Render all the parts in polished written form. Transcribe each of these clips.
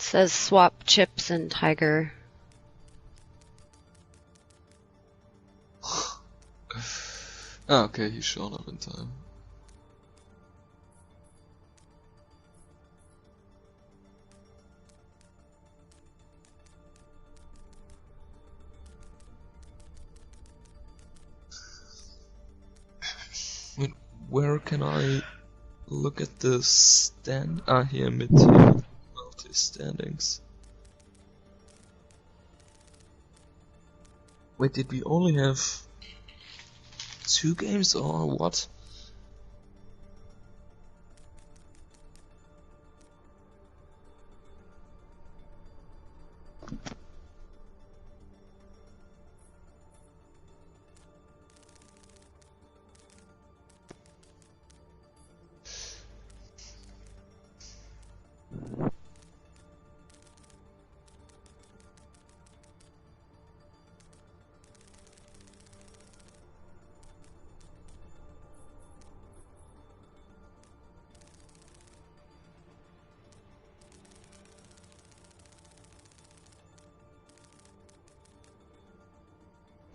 says swap chips and tiger. Okay, he showed up in time. Wait, where can I look at the stand? Ah, here, mid-tier standings. Wait, did we only have 2 games or what?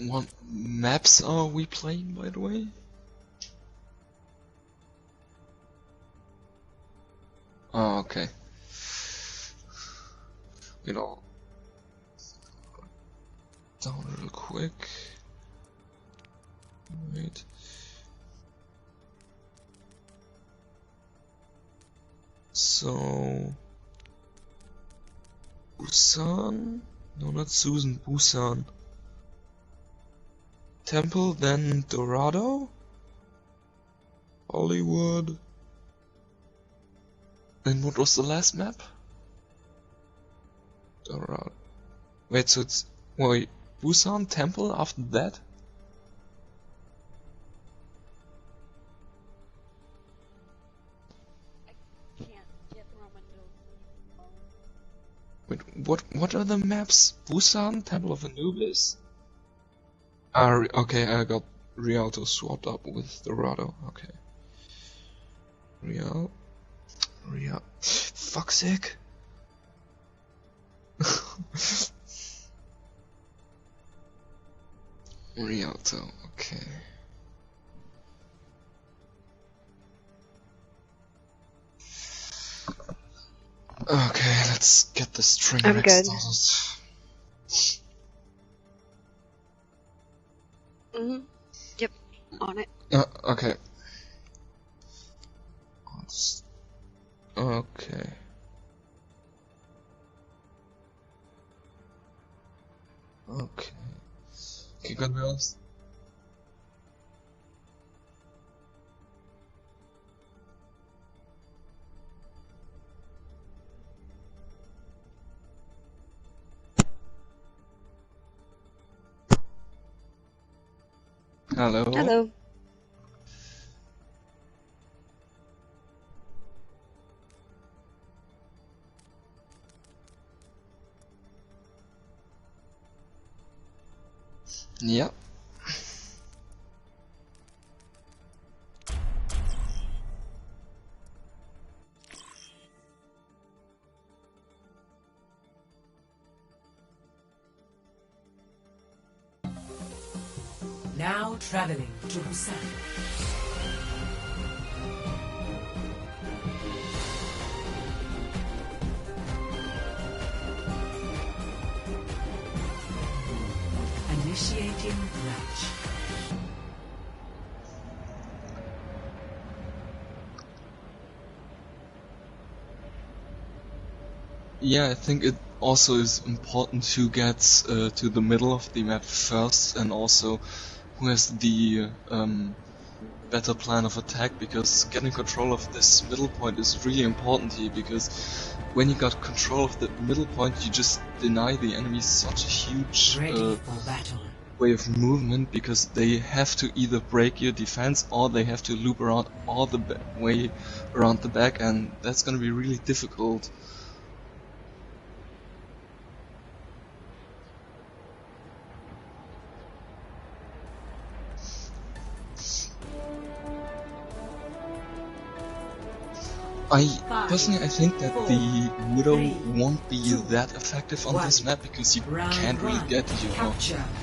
What maps are we playing, by the way? Oh, okay. You know, down real quick. Wait. So, Busan? No, not Susan. Busan. Temple, then Dorado, Hollywood, and what was the last map? Dorado. Wait, so it's wait, Busan, Temple after that? I can't get Wait, what are the maps? Busan, Temple of Anubis? Ah, okay, I got Rialto swapped up with Dorado. Okay. Rial. Fuck's sake. Rialto, okay. Okay, let's get the string I'm good. started. Yep, on it. Okay. Okay. Okay. Okay, good bills. Hello. Hello. Yeah. Now traveling to Busan. Initiating match. Yeah, I think it also is important to get to the middle of the map first, and also who has the better plan of attack, because getting control of this middle point is really important here, because when you got control of the middle point you just deny the enemy such a huge way of movement, because they have to either break your defense or they have to loop around all the way around the back, and that's gonna be really difficult. Personally, I think that the Widow won't be that effective on this map because you can't really get your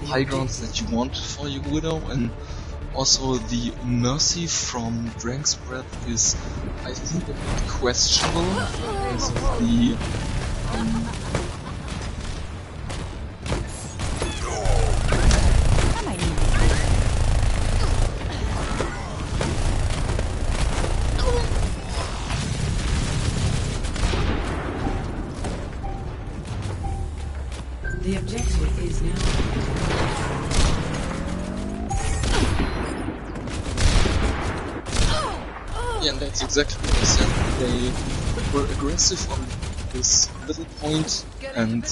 high grounds that you want for your Widow, and also the Mercy from Drank's Breath is, I think, a bit questionable because of the The objective is now. Yeah, and that's exactly what I said. They were aggressive on this little point and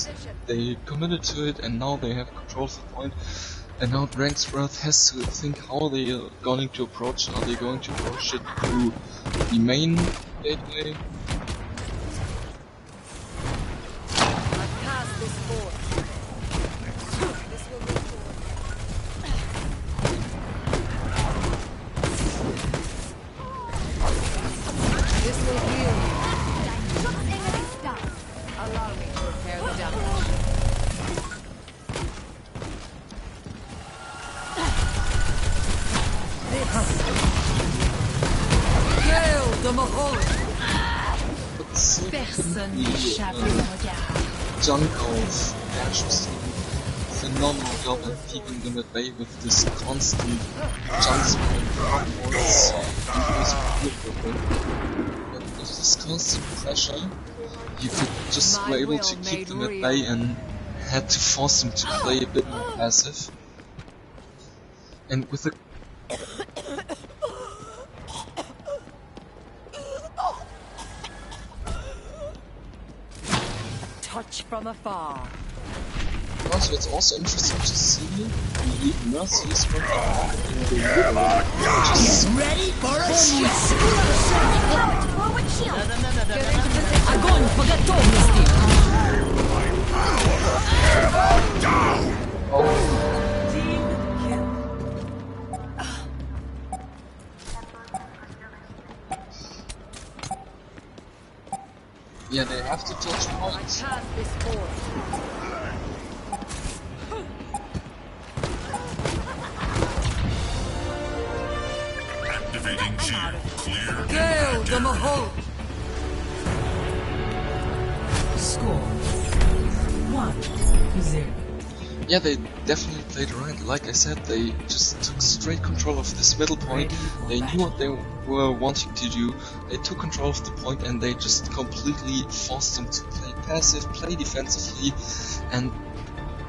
they committed to it, and now they have control of the point. And now Drank's Breath has to think how they are going to approach it. Are they going to approach it through the main gateway? Junk of Dash phenomenal job at keeping them at bay with this constant jump spam. But with this constant pressure, you could just were able to keep them at bay and had to force them to play a bit more passive. And with the touch from afar. also, it's also interesting to see the Mercies working in the middle, just Ready for a shot! Forward shield! Огонь по готовности! yeah, they have to touch points. Activating shield. Clear. Gale the Mahol! Score 1-0. Yeah, they definitely played right. Like I said, they just took straight control of this middle point. They knew what they were wanting to do. They took control of the point and they just completely forced them to play passive, play defensively. And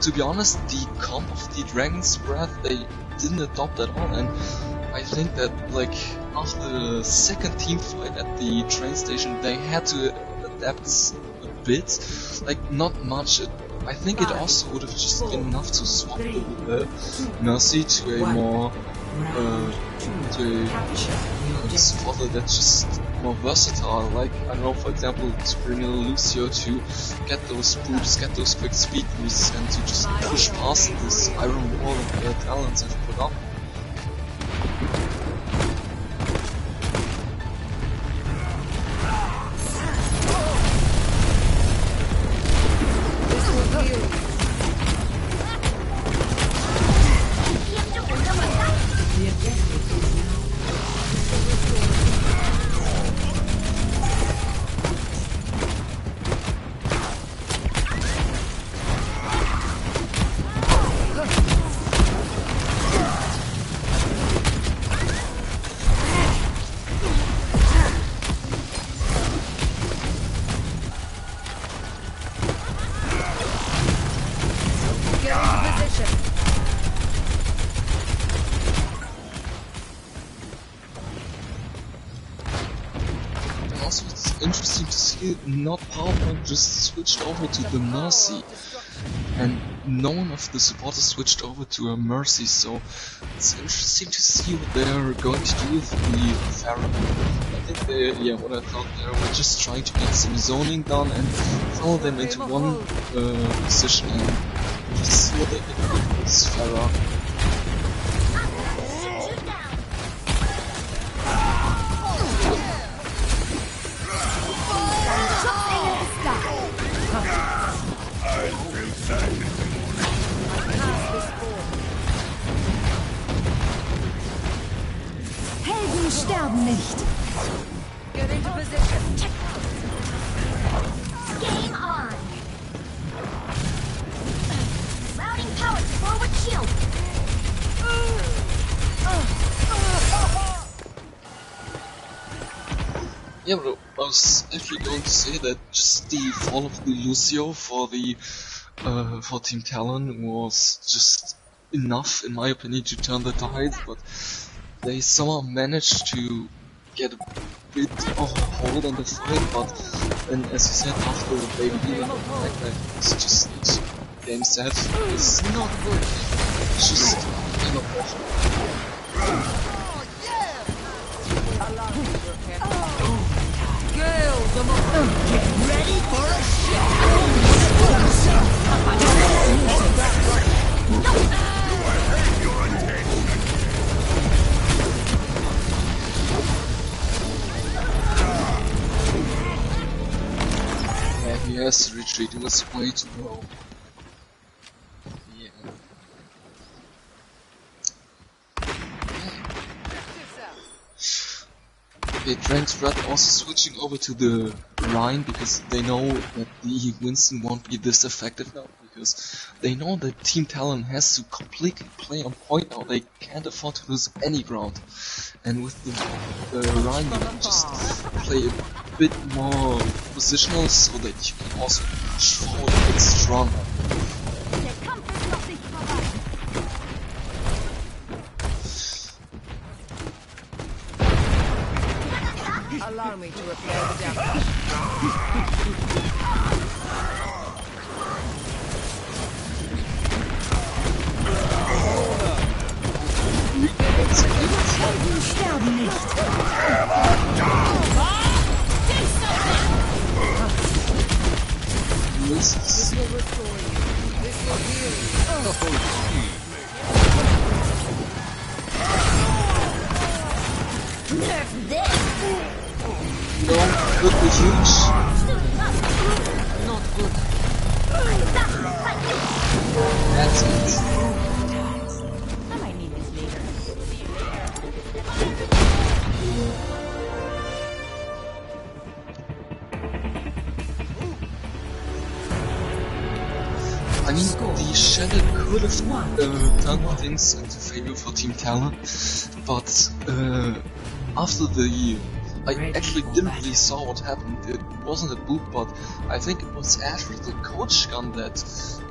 to be honest, the comp of the Dragon's Breath they didn't adopt at all. And I think that, like, after the second team fight at the train station, they had to adapt a bit. Like, not much. I think it also would have just been enough to swap the Mercy to a more to a spotter that's just more versatile. Like, I don't know, for example, to bring in Lucio to get those boosts, get those quick speed boosts, and to just push past this iron wall that their Talons have put up. Also, it's interesting to see not PowerPoint just switched over to the Mercy, and none of the supporters switched over to a Mercy, so it's interesting to see what they're going to do with the Pharaoh. I think they, yeah, what I thought they were just trying to get some zoning done and follow them into one position and just see what they can do with this Pharaoh. Helden sterben nicht. Get into position. Game on! Routing power to forward shield! Yeah, but I was actually going to say that just the fall of the Lucio for the for Team Talon was just enough, in my opinion, to turn the tide, but they somehow managed to get a bit of a hold on the fight, but then, as you said, after they leaving the back, it's just game set. It's not good. It's just kind of awful. Get ready for a Yeah, he has to retreat. It was way too low. Yeah. Okay, Drank's Red also switching over to the Rhine because they know that the Winston won't be this effective now, because they know that Team Talon has to completely play on point now. They can't afford to lose any ground, and with the Rhine you can just play a bit more positional so that you can also push forward a bit stronger. Allow me to repair the damage. Helden sterben nicht. This will restore you. This will heal you. Nerf this! no, could be huge. Not good. That's it. I might need this later. I mean, the Shadow could have turned things into favor for Team Talon, but after the... I actually didn't really saw what happened. It wasn't a boot, but I think it was Ashley, the coach gun, that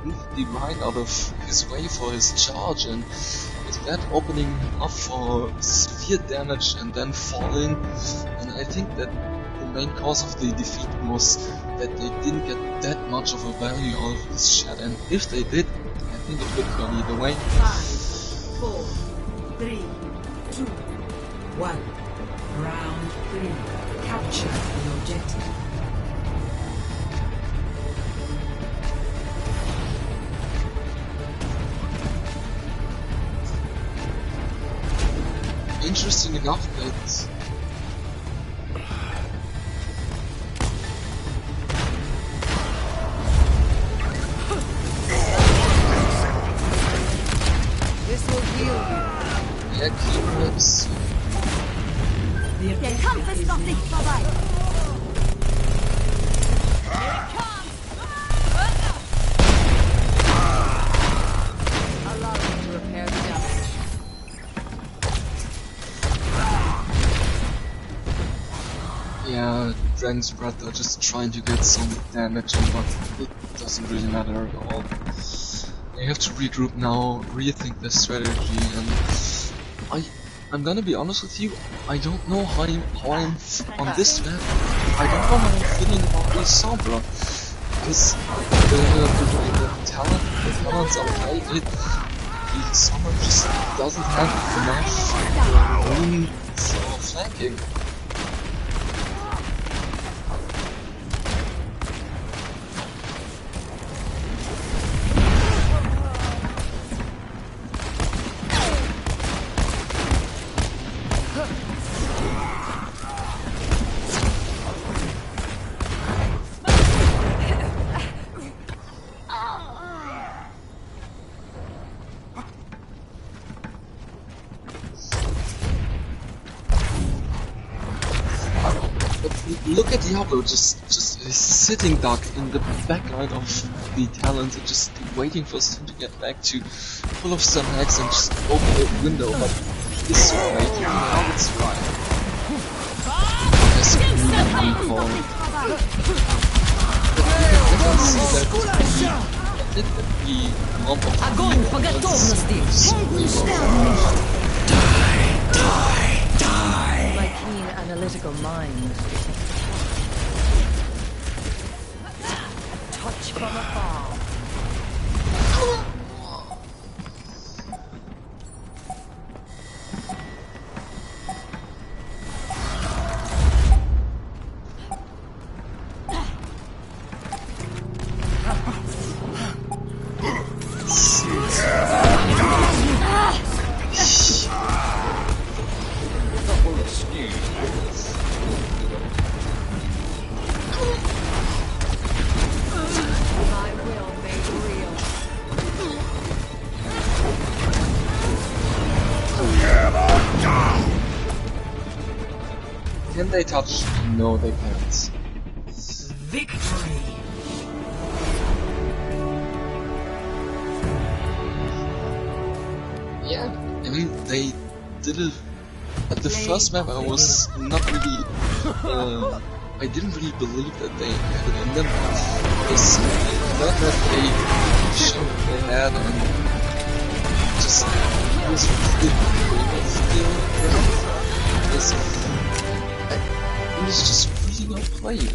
moved the Rhine out of his way for his charge, and with that opening up for severe damage and then falling, and I think that the main cause of the defeat was that they didn't get that much of a value out of this shot, and if they did, I think it would have gone either way. 5, 4, 3, 2, 1. Round 3. Capture the objective. Interesting enough that This will heal you. yeah, Keywords. The Der objective Kampf ist is noch nicht vorbei. Allow me to repair the damage. Yeah, Dragon's Breath are just trying to get some damage in, but it doesn't really matter at all. They have to regroup now, rethink their strategy, and I'm gonna be honest with you, I don't know how I'm on this map. I don't know how I'm feeling about the Sombra, because the talents are okay, the Sombra just doesn't have enough room for flanking. look at Diablo, just a sitting duck in the backline of the Talon, and just waiting for someone to get back to pull off some hacks and just open the window, but he's waiting now it's right. That's a really call. But you can see that the amount of Огонь по готовности! My keen analytical mind. A touch from afar. My will made real. Can they touch? No, they can't. Victory. Yeah, I mean, they did it. At the first map, I was not really. I didn't really believe that they had it in them. This third map, they showed what they had and just was it was just really well played.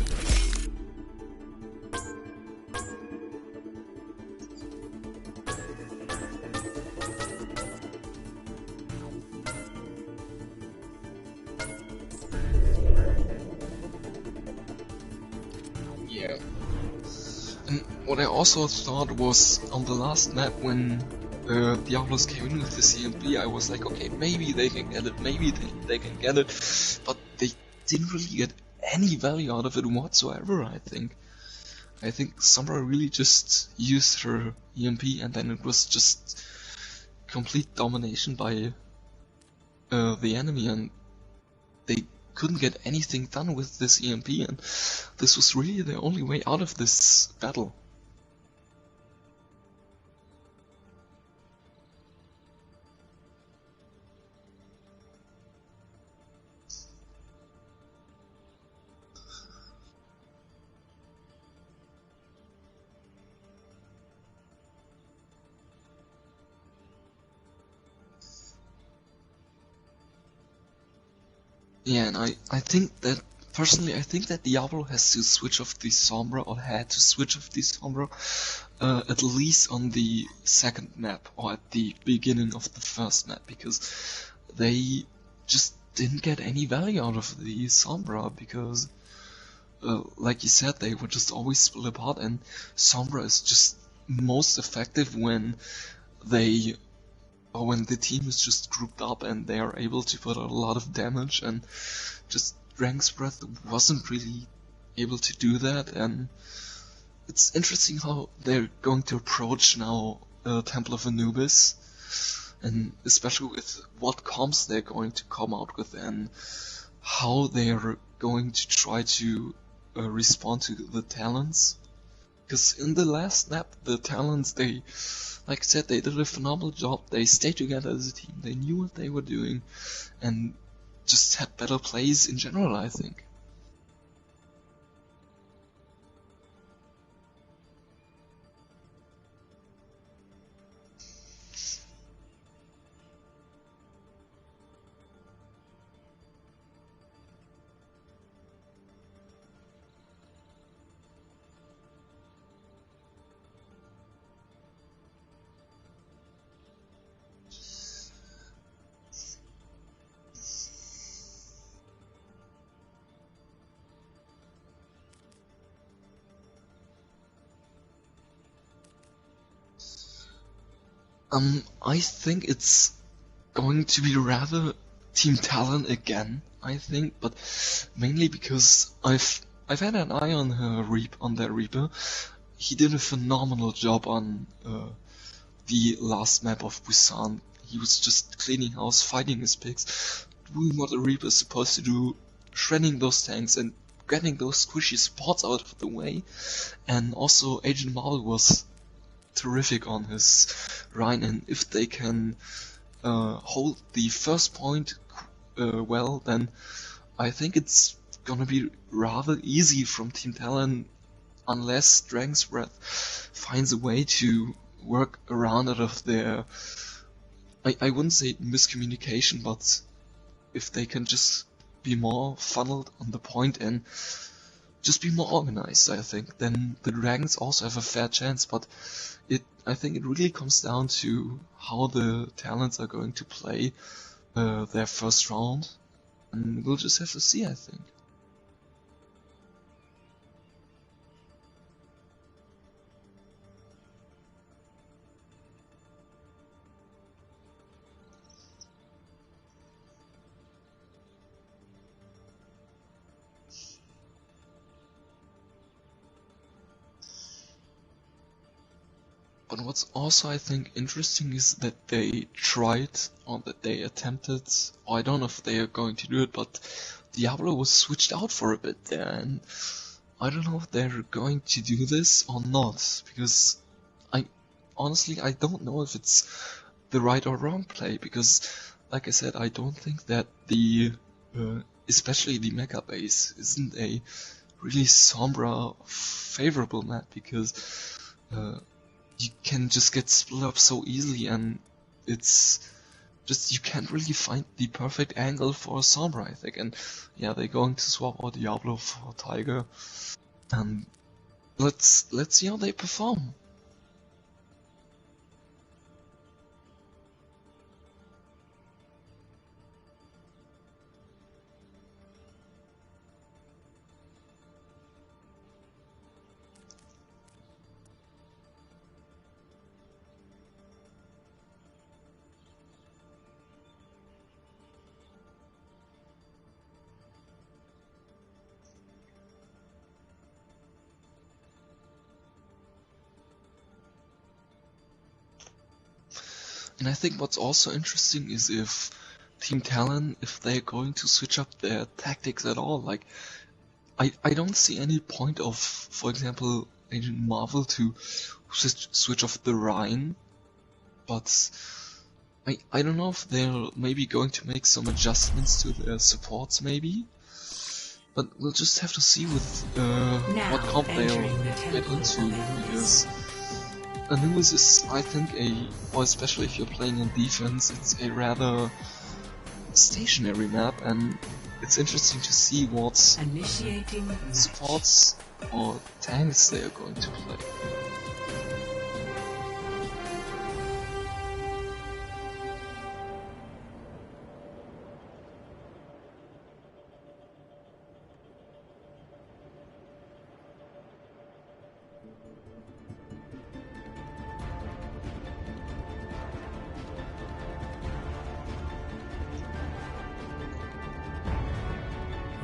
Yeah. And what I also thought was on the last map when Diablos came in with the CMP, I was like, okay, maybe they can get it, maybe they can get it, but they didn't really get any value out of it whatsoever, I think. I think Sombra really just used her EMP and then it was just complete domination by the enemy, and they couldn't get anything done with this EMP, and this was really the only way out of this battle. Yeah, and I think that, personally, I think that Diablo has to switch off the Sombra, or had to switch off the Sombra, at least on the second map, or at the beginning of the first map, because they just didn't get any value out of the Sombra, because, like you said, they were just always split apart, and Sombra is just most effective when they or when the team is just grouped up and they are able to put out a lot of damage, and just Dragon's Breath wasn't really able to do that, and it's interesting how they're going to approach now Temple of Anubis, and especially with what comps they're going to come out with and how they're going to try to respond to the Talons. Because in the last map, the Talons, they, like I said, they did a phenomenal job. They stayed together as a team, they knew what they were doing, and just had better plays in general, I think. I think it's going to be rather Team Talon again, I think, but mainly because I've had an eye on their Reaper. He did a phenomenal job on the last map of Busan. He was just cleaning house, fighting his pigs, doing what a Reaper is supposed to do, shredding those tanks and getting those squishy spots out of the way. And also Agent Marvel was terrific on his Rhine, and if they can hold the first point well, then I think it's gonna be rather easy from Team Talon, unless Dragon's Breath finds a way to work around out of their, I wouldn't say miscommunication, but if they can just be more funneled on the point and just be more organized, I think, then the Dragons also have a fair chance. But I think it really comes down to how the Talons are going to play their first round, and we'll just have to see, I think. But what's also, I think, interesting is that they tried, or that they attempted, or I don't know if they are going to do it, but Diablo was switched out for a bit there, and I don't know if they're going to do this or not, because honestly, I don't know if it's the right or wrong play, because, like I said, I don't think that especially the Mecha base, isn't a really Sombra favorable map, because you can just get split up so easily, and it's just, you can't really find the perfect angle for a Sombra, I think. And yeah, they're going to swap out Diablo for Tiger, and let's see how they perform. And I think what's also interesting is if Team Talon, if they're going to switch up their tactics at all. Like, I don't see any point of, for example, Agent Marvel to switch off the Rhine, but I don't know if they're maybe going to make some adjustments to their supports, maybe. But we'll just have to see with what comp they'll get into, because Anubis is, I think, or especially if you're playing in defense, it's a rather stationary map, and it's interesting to see what supports or tanks they are going to play.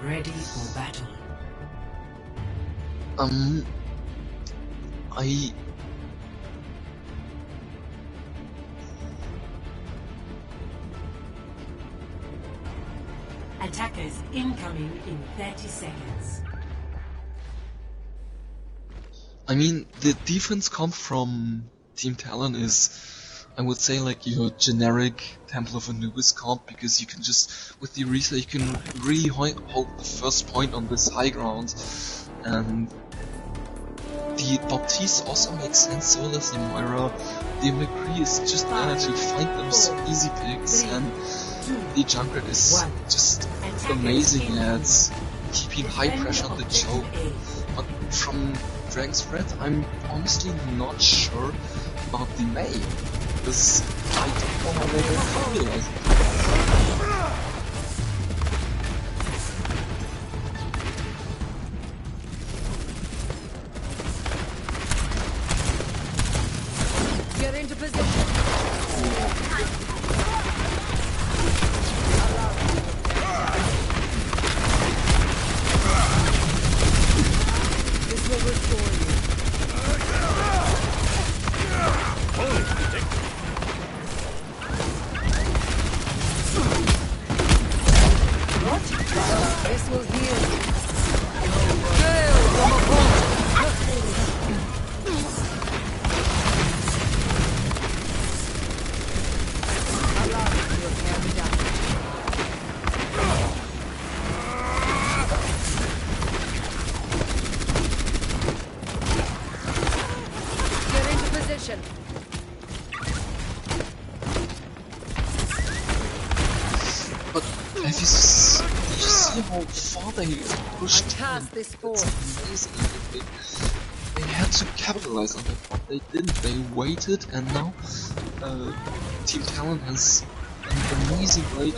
Ready for battle. Attackers incoming in 30 seconds. I mean, the defense comp from Team Talon is, I would say, like your generic Temple of Anubis comp, because you can just, with the Orisa, you can really hold the first point on this high ground, and the Baptiste also makes sense, so does the Moira. The McCree is just there to find them some easy picks, and the Junkrat is just amazing at keeping high pressure on the choke. But from Dragon's Breath, I'm honestly not sure about the Mei, because I don't know how they're going to utilize it. Get into position. This will restore you. This will heal you. But have you see how far they pushed? I cast this force. It's amazing. They had to capitalize on that, but they didn't. They waited, and now Team Talon has an amazing way to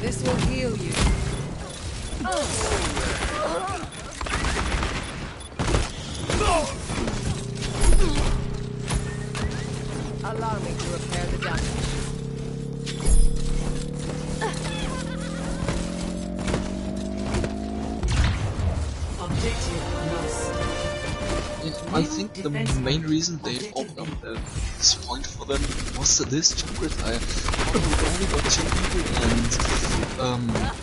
This will heal you. Allow me to repair the damage. Objective lost. I think the main reason they opened up this point for them was this jump retire. We only got 2 people, and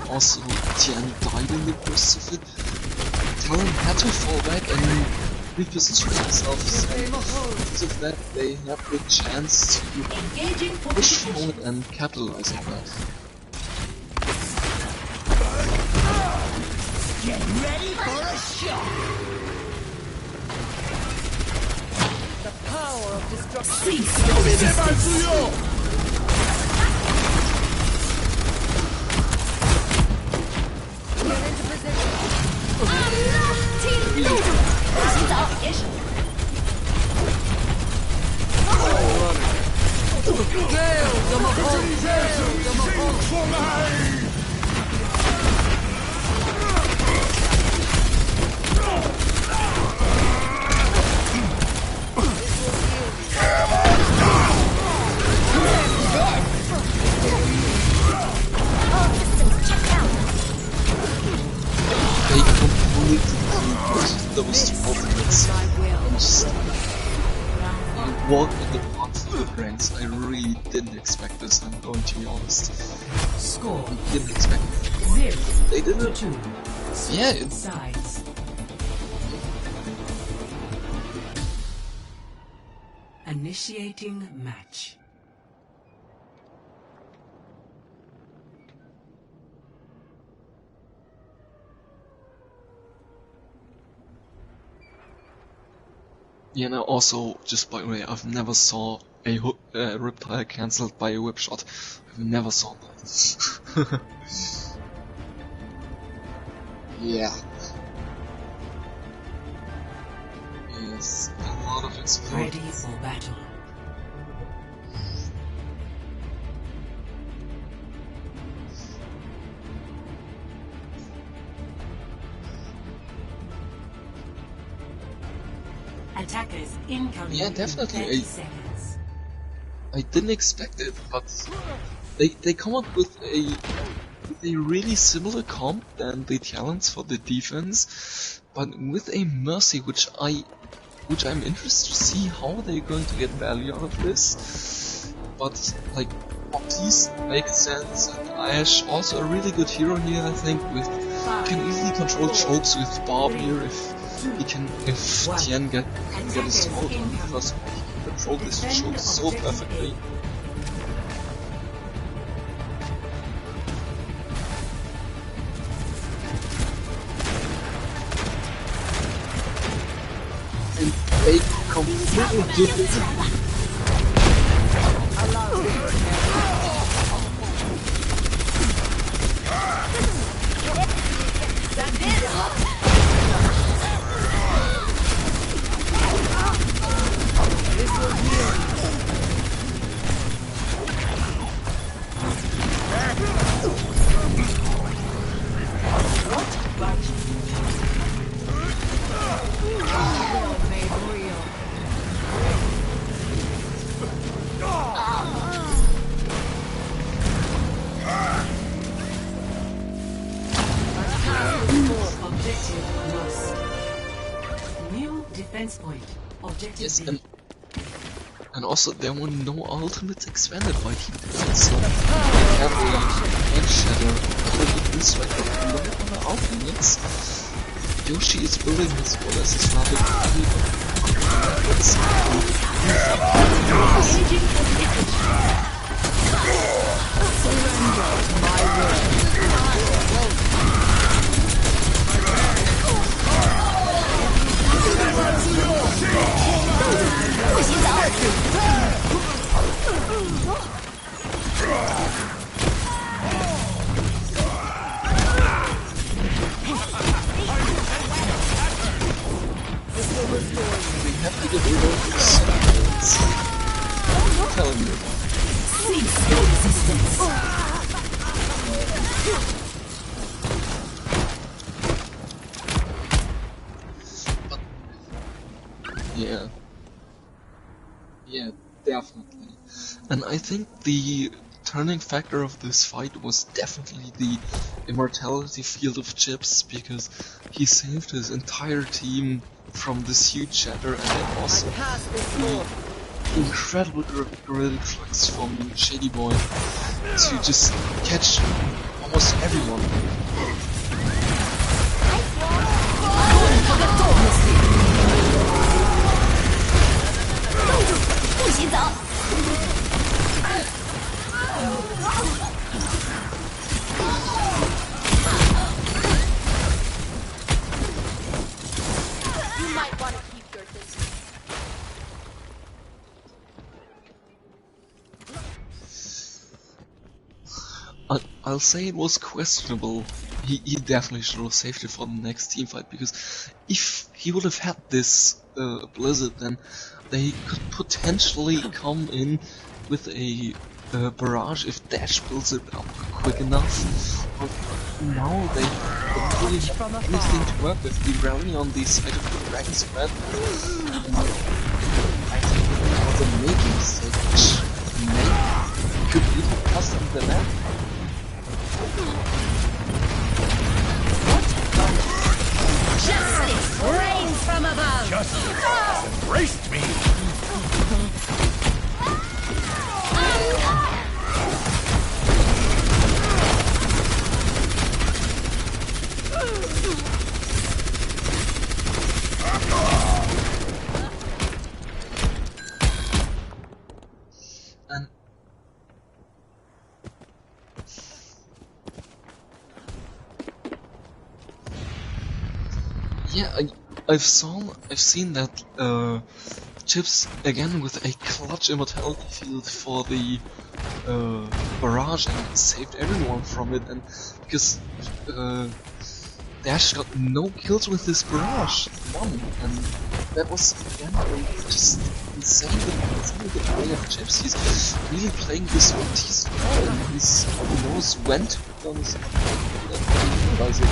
also Tian died in the process of it. Talon had to fall back and reposition themselves, so because of that they have the chance to push forward and capitalize on that. Get ready for a shot! The power of destruction. Cease your resistance! Get into position. They completely killed those 2 ultimates. Just walked in the path of the ranks. I really didn't expect this, I'm going to be honest. Score I didn't expect it. 0 They didn't. 2. Yeah, it's Sides. Initiating match. yeah, now also, just by the way, I've never saw a Riptide cancelled by a whip shot. I've never saw that. Yeah. Yes, a lot of explode. Ready for battle. Attackers incoming. Yeah, in definitely. 30 seconds. I didn't expect it, but they come up with a really similar comp than the Talons for the defense, but with a Mercy, which I'm interested to see how they're going to get value out of this. But like, Baptiste makes sense, and Ash also a really good hero here. I think with can easily control chokes with Barb here if Tian can get a smoke on the first one. He can control this choke so perfectly. And they completely give it. Defense point. Objective Yes, B. and also there were no ultimates expanded by Team Talon, so Cavalry and Shadow could this right now low on the ultimates. Yoshi is building his well as his rather We have to get rid of this. I'm telling you. Cease your resistance. Yeah. Yeah, definitely. And I think the turning factor of this fight was definitely the immortality field of Chips, because he saved his entire team from this huge shatter, and then also the incredible gorilla flux from Shady Boy to just catch almost everyone. You might want to keep your distance. I'll say it was questionable. He definitely should have saved it for the next team fight, because if he would have had this blizzard, then they could potentially come in with a barrage if Dash builds it up quick enough. But now they don't really have anything to work with. The rally on the side of the Dragon's Red, I think it was a major mistake, which could even cost them the map. Justice reigns from above. Justice has embraced me. And yeah, I've seen that Chips again with a clutch immortality field for the barrage and saved everyone from it, and because Dash got no kills with this barrage, none, and that was again just insane the play of Chips. He's really playing this Ortiz well, and he knows when to put on his realize it.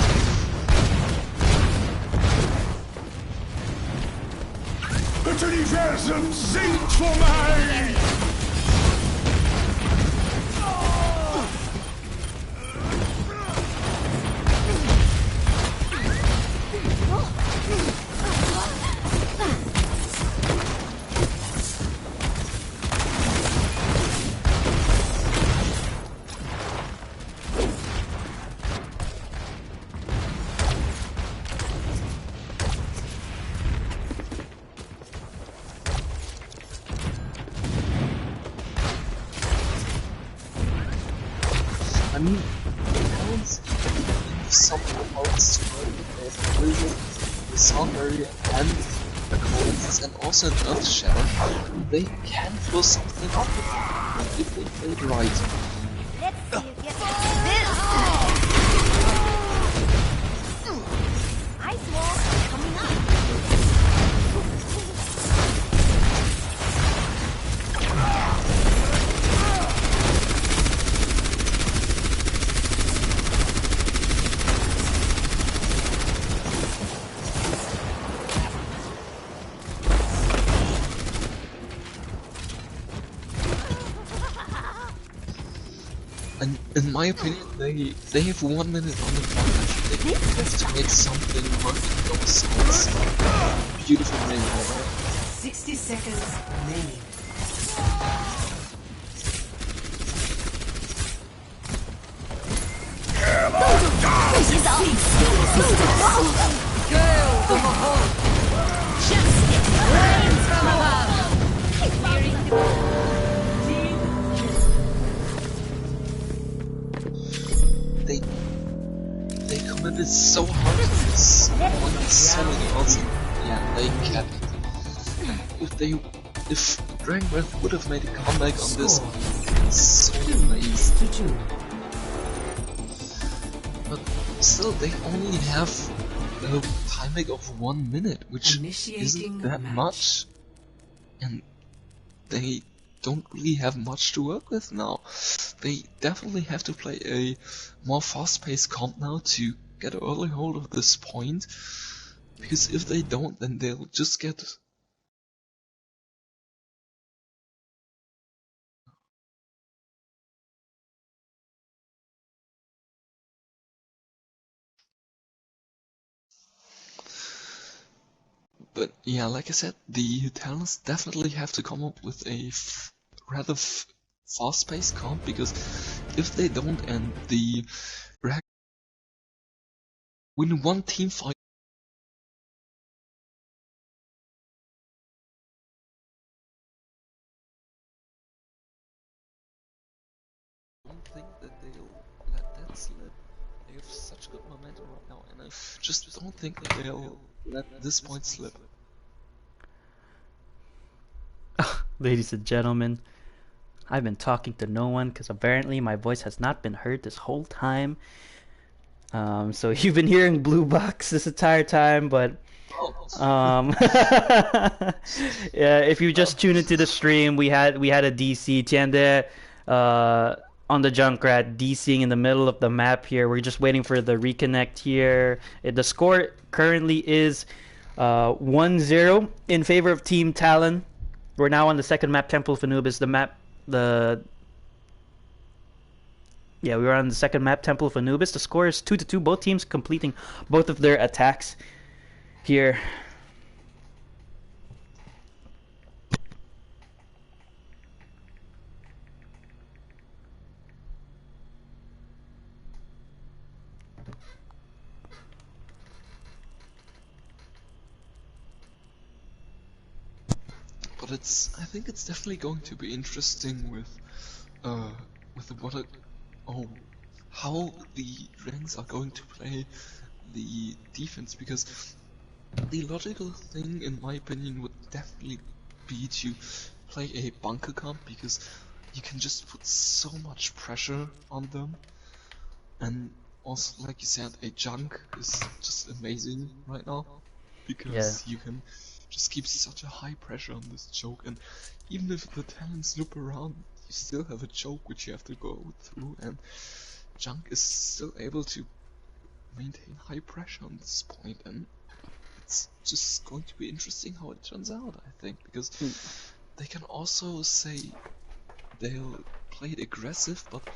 Das Universum singt vor mir! I mean, Talon's something else to work with. They have Blizzard, the Soundberry, and the Colossus, and also an Earth Shadow. They can pull something up with it if they play it right. Let's see you get this. Ice wall coming up. And in my opinion, they have 1 minute on the clock. They have to make something work with those sounds. Beautiful name. 60 seconds remaining. Justice reigns from above. if Dragon Breath would have made a comeback on this, it's so 2 amazing. to 2. But still, they only have a timing of 1 minute, which Initiating isn't that match. much, and they don't really have much to work with now. They definitely have to play a more fast-paced comp now to get an early hold of this point, because if they don't, then they'll just get But yeah, like I said, the Talons definitely have to come up with a rather fast-paced comp, because if they don't and the win one team fight, I don't think that they'll let that slip. They have such good momentum right now, and I just don't think that they'll let this point slip. Ladies and gentlemen, I've been talking to no one because apparently my voice has not been heard this whole time. So you've been hearing Blue Box this entire time, but yeah, if you just tune into the stream, we had a DC Tiende on the Junkrat DCing in the middle of the map here. We're just waiting for the reconnect here. The score currently is 1-0 in favor of Team Talon. We're now on the second map, Temple of Anubis. Yeah, we were on the second map, Temple of Anubis. The score is 2-2. Both teams completing both of their attacks here. But I think it's definitely going to be interesting with how the Dragons are going to play the defense, because the logical thing, in my opinion, would definitely be to play a bunker comp, because you can just put so much pressure on them, and also, like you said, a junk is just amazing right now, because you can just keep such a high pressure on this choke, and even if the Talons loop around, you still have a choke which you have to go through, and Junk is still able to maintain high pressure on this point, and it's just going to be interesting how it turns out, I think, because they can also say they'll play it aggressive, but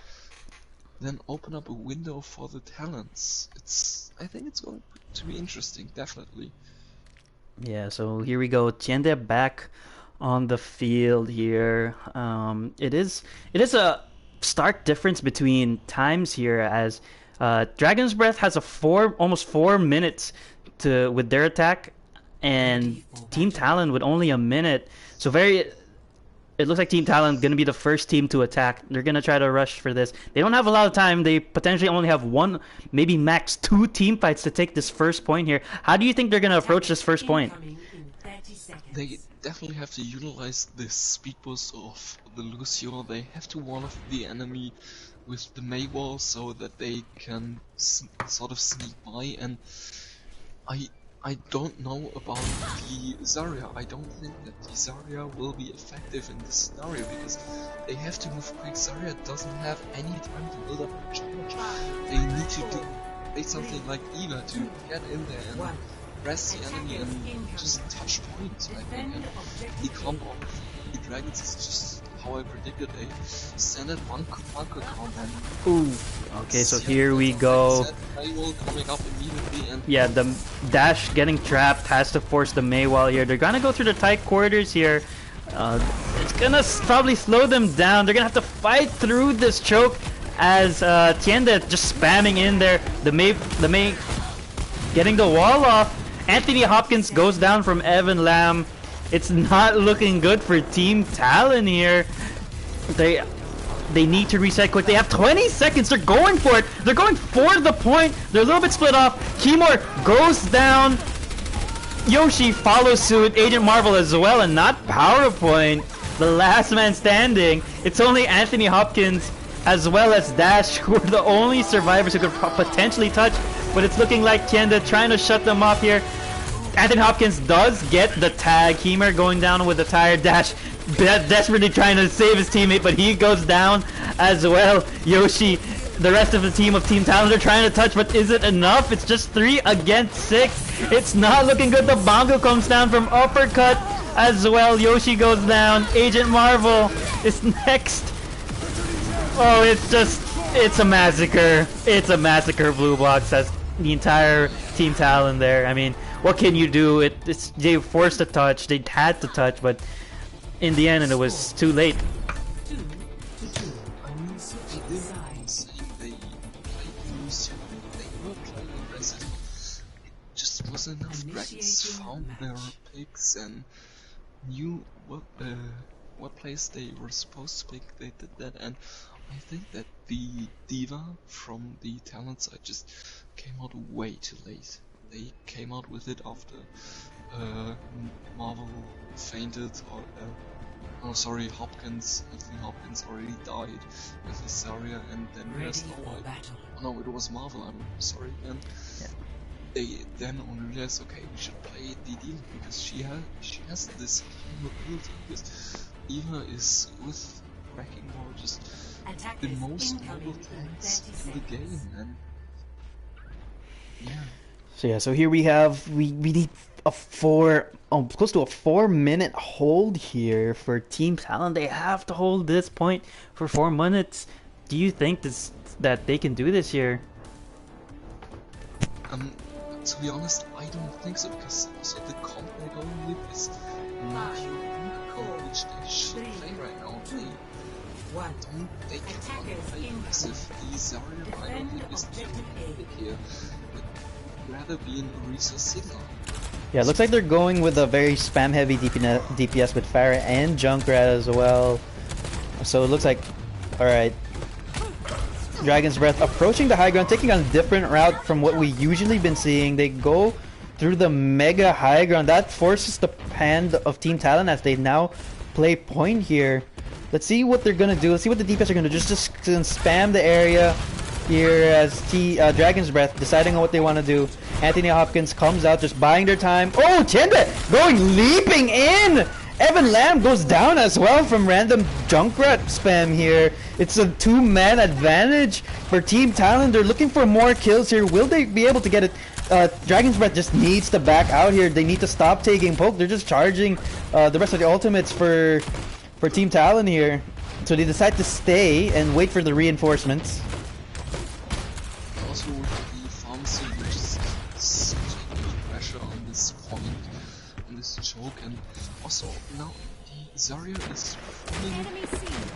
then open up a window for the Talons. I think it's going to be interesting, definitely. Yeah, so here we go. Tiende back on the field here. It is a stark difference between times here, as Dragon's Breath has almost 4 minutes with their attack, and Team Talon with only a minute. So it looks like Team Talon gonna be the first team to attack. They're gonna try to rush for this. They don't have a lot of time. They potentially only have 1, maybe max 2 team fights to take this first point here. How do you think they're gonna approach this first point? They definitely have to utilize the speed boost of the Lucio. They have to wall off the enemy with the Mei wall so that they can sort of sneak by, and I don't know about the Zarya. I don't think that the Zarya will be effective in this scenario, because they have to move quick. Zarya doesn't have any time to build up a charge. They need to do something like Eva to get in there and press the enemy and just touch points, I think. And the combo of the Dragons is just how I predicted, a standard bunker combo. Ooh. Okay, so here we go. Coming up immediately, and yeah, the dash getting trapped has to force the Mei wall here. They're gonna go through the tight quarters here. It's gonna probably slow them down. They're gonna have to fight through this choke, as Tiende just spamming in there. The Mei getting the wall off. Anthony Hopkins goes down from Evan Lamb. It's not looking good for Team Talon here. They need to reset quick. They have 20 seconds. They're going for it. They're going for the point. They're a little bit split off. Kimor goes down. Yoshi follows suit, Agent Marvel as well, and not PowerPoint, the last man standing. It's only Anthony Hopkins as well as Dash who are the only survivors who could potentially touch, but it's looking like Tienda trying to shut them off here. Anthony Hopkins does get the tag. Hemer going down with a tire. Dash desperately trying to save his teammate, but he goes down as well. Yoshi, the rest of the team of Team Talon are trying to touch, but is it enough? It's just 3 against 6. It's not looking good. The Bongo comes down from uppercut as well. Yoshi goes down. Agent Marvel is next. Oh, it's a massacre. It's a massacre. Blue Box has the entire Team Talon there. I mean, what can you do? They were forced to touch. They had to touch, but in the end, it was too late. Wasn't enough dragons found their picks and knew what place they were supposed to pick. They did that, and I think that the diva from the Talon side just came out way too late. They came out with it after Marvel fainted, or Anthony Hopkins already died with his Zarya, and then realized, no, it was Marvel. I'm sorry, and they then only realized, okay, we should play the diva because she has this ability. Because Eva is with Wrecking Ball just the most mobile tanks in the game, and yeah. So here we need a close to a 4-minute hold here for Team Talon. They have to hold this point for 4 minutes. Do you think that they can do this here? To be honest, I don't think so, because also the comp they're going with is not your comp, which they should play right now. They can't play aggressive. The Zarya I don't think is the here, but rather be an resource signal. Yeah, it looks like they're going with a very spam heavy DPS with Pharah and Junkrat as well. So it looks like, alright. Dragon's Breath approaching the high ground, taking on a different route from what we usually been seeing. They go through the mega high ground. That forces the hand of Team Talon as they now play point here. Let's see what they're gonna do. Let's see what the DPS are gonna do. Just spam the area here as Dragon's Breath deciding on what they want to do. Anthony Hopkins comes out, just buying their time. Oh, Tienda going leaping in! Evan Lamb goes down as well from random Junkrat spam here. It's a 2-man advantage for Team Talon. They're looking for more kills here. Will they be able to get it? Dragon's Breath just needs to back out here. They need to stop taking poke. They're just charging the rest of the ultimates for Team Talon here. So they decide to stay and wait for the reinforcements. Also with the pharmacy, which is such a huge pressure on this point, on this choke, and also now the Zarya is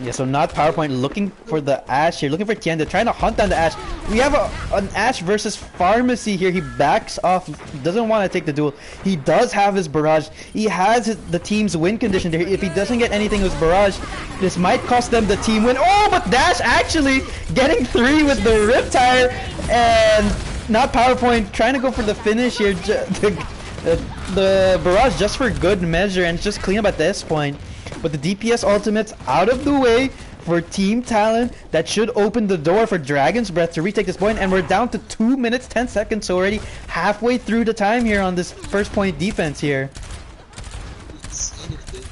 yeah, so not PowerPoint looking for the Ashe here, looking for Tienda, trying to hunt down the Ashe. We have an Ashe versus Pharmacy here. He backs off, doesn't want to take the duel. He does have his barrage. He has the team's win condition there. If he doesn't get anything with barrage, this might cost them the team win. Oh, but Dash actually getting 3 with the Riptire, and not PowerPoint trying to go for the finish here. The barrage just for good measure, and it's just clean up at this point. But the DPS ultimates out of the way for Team Talon. That should open the door for Dragon's Breath to retake this point, and we're down to 2 minutes 10 seconds, so already halfway through the time here on this first point defense here. Insane if they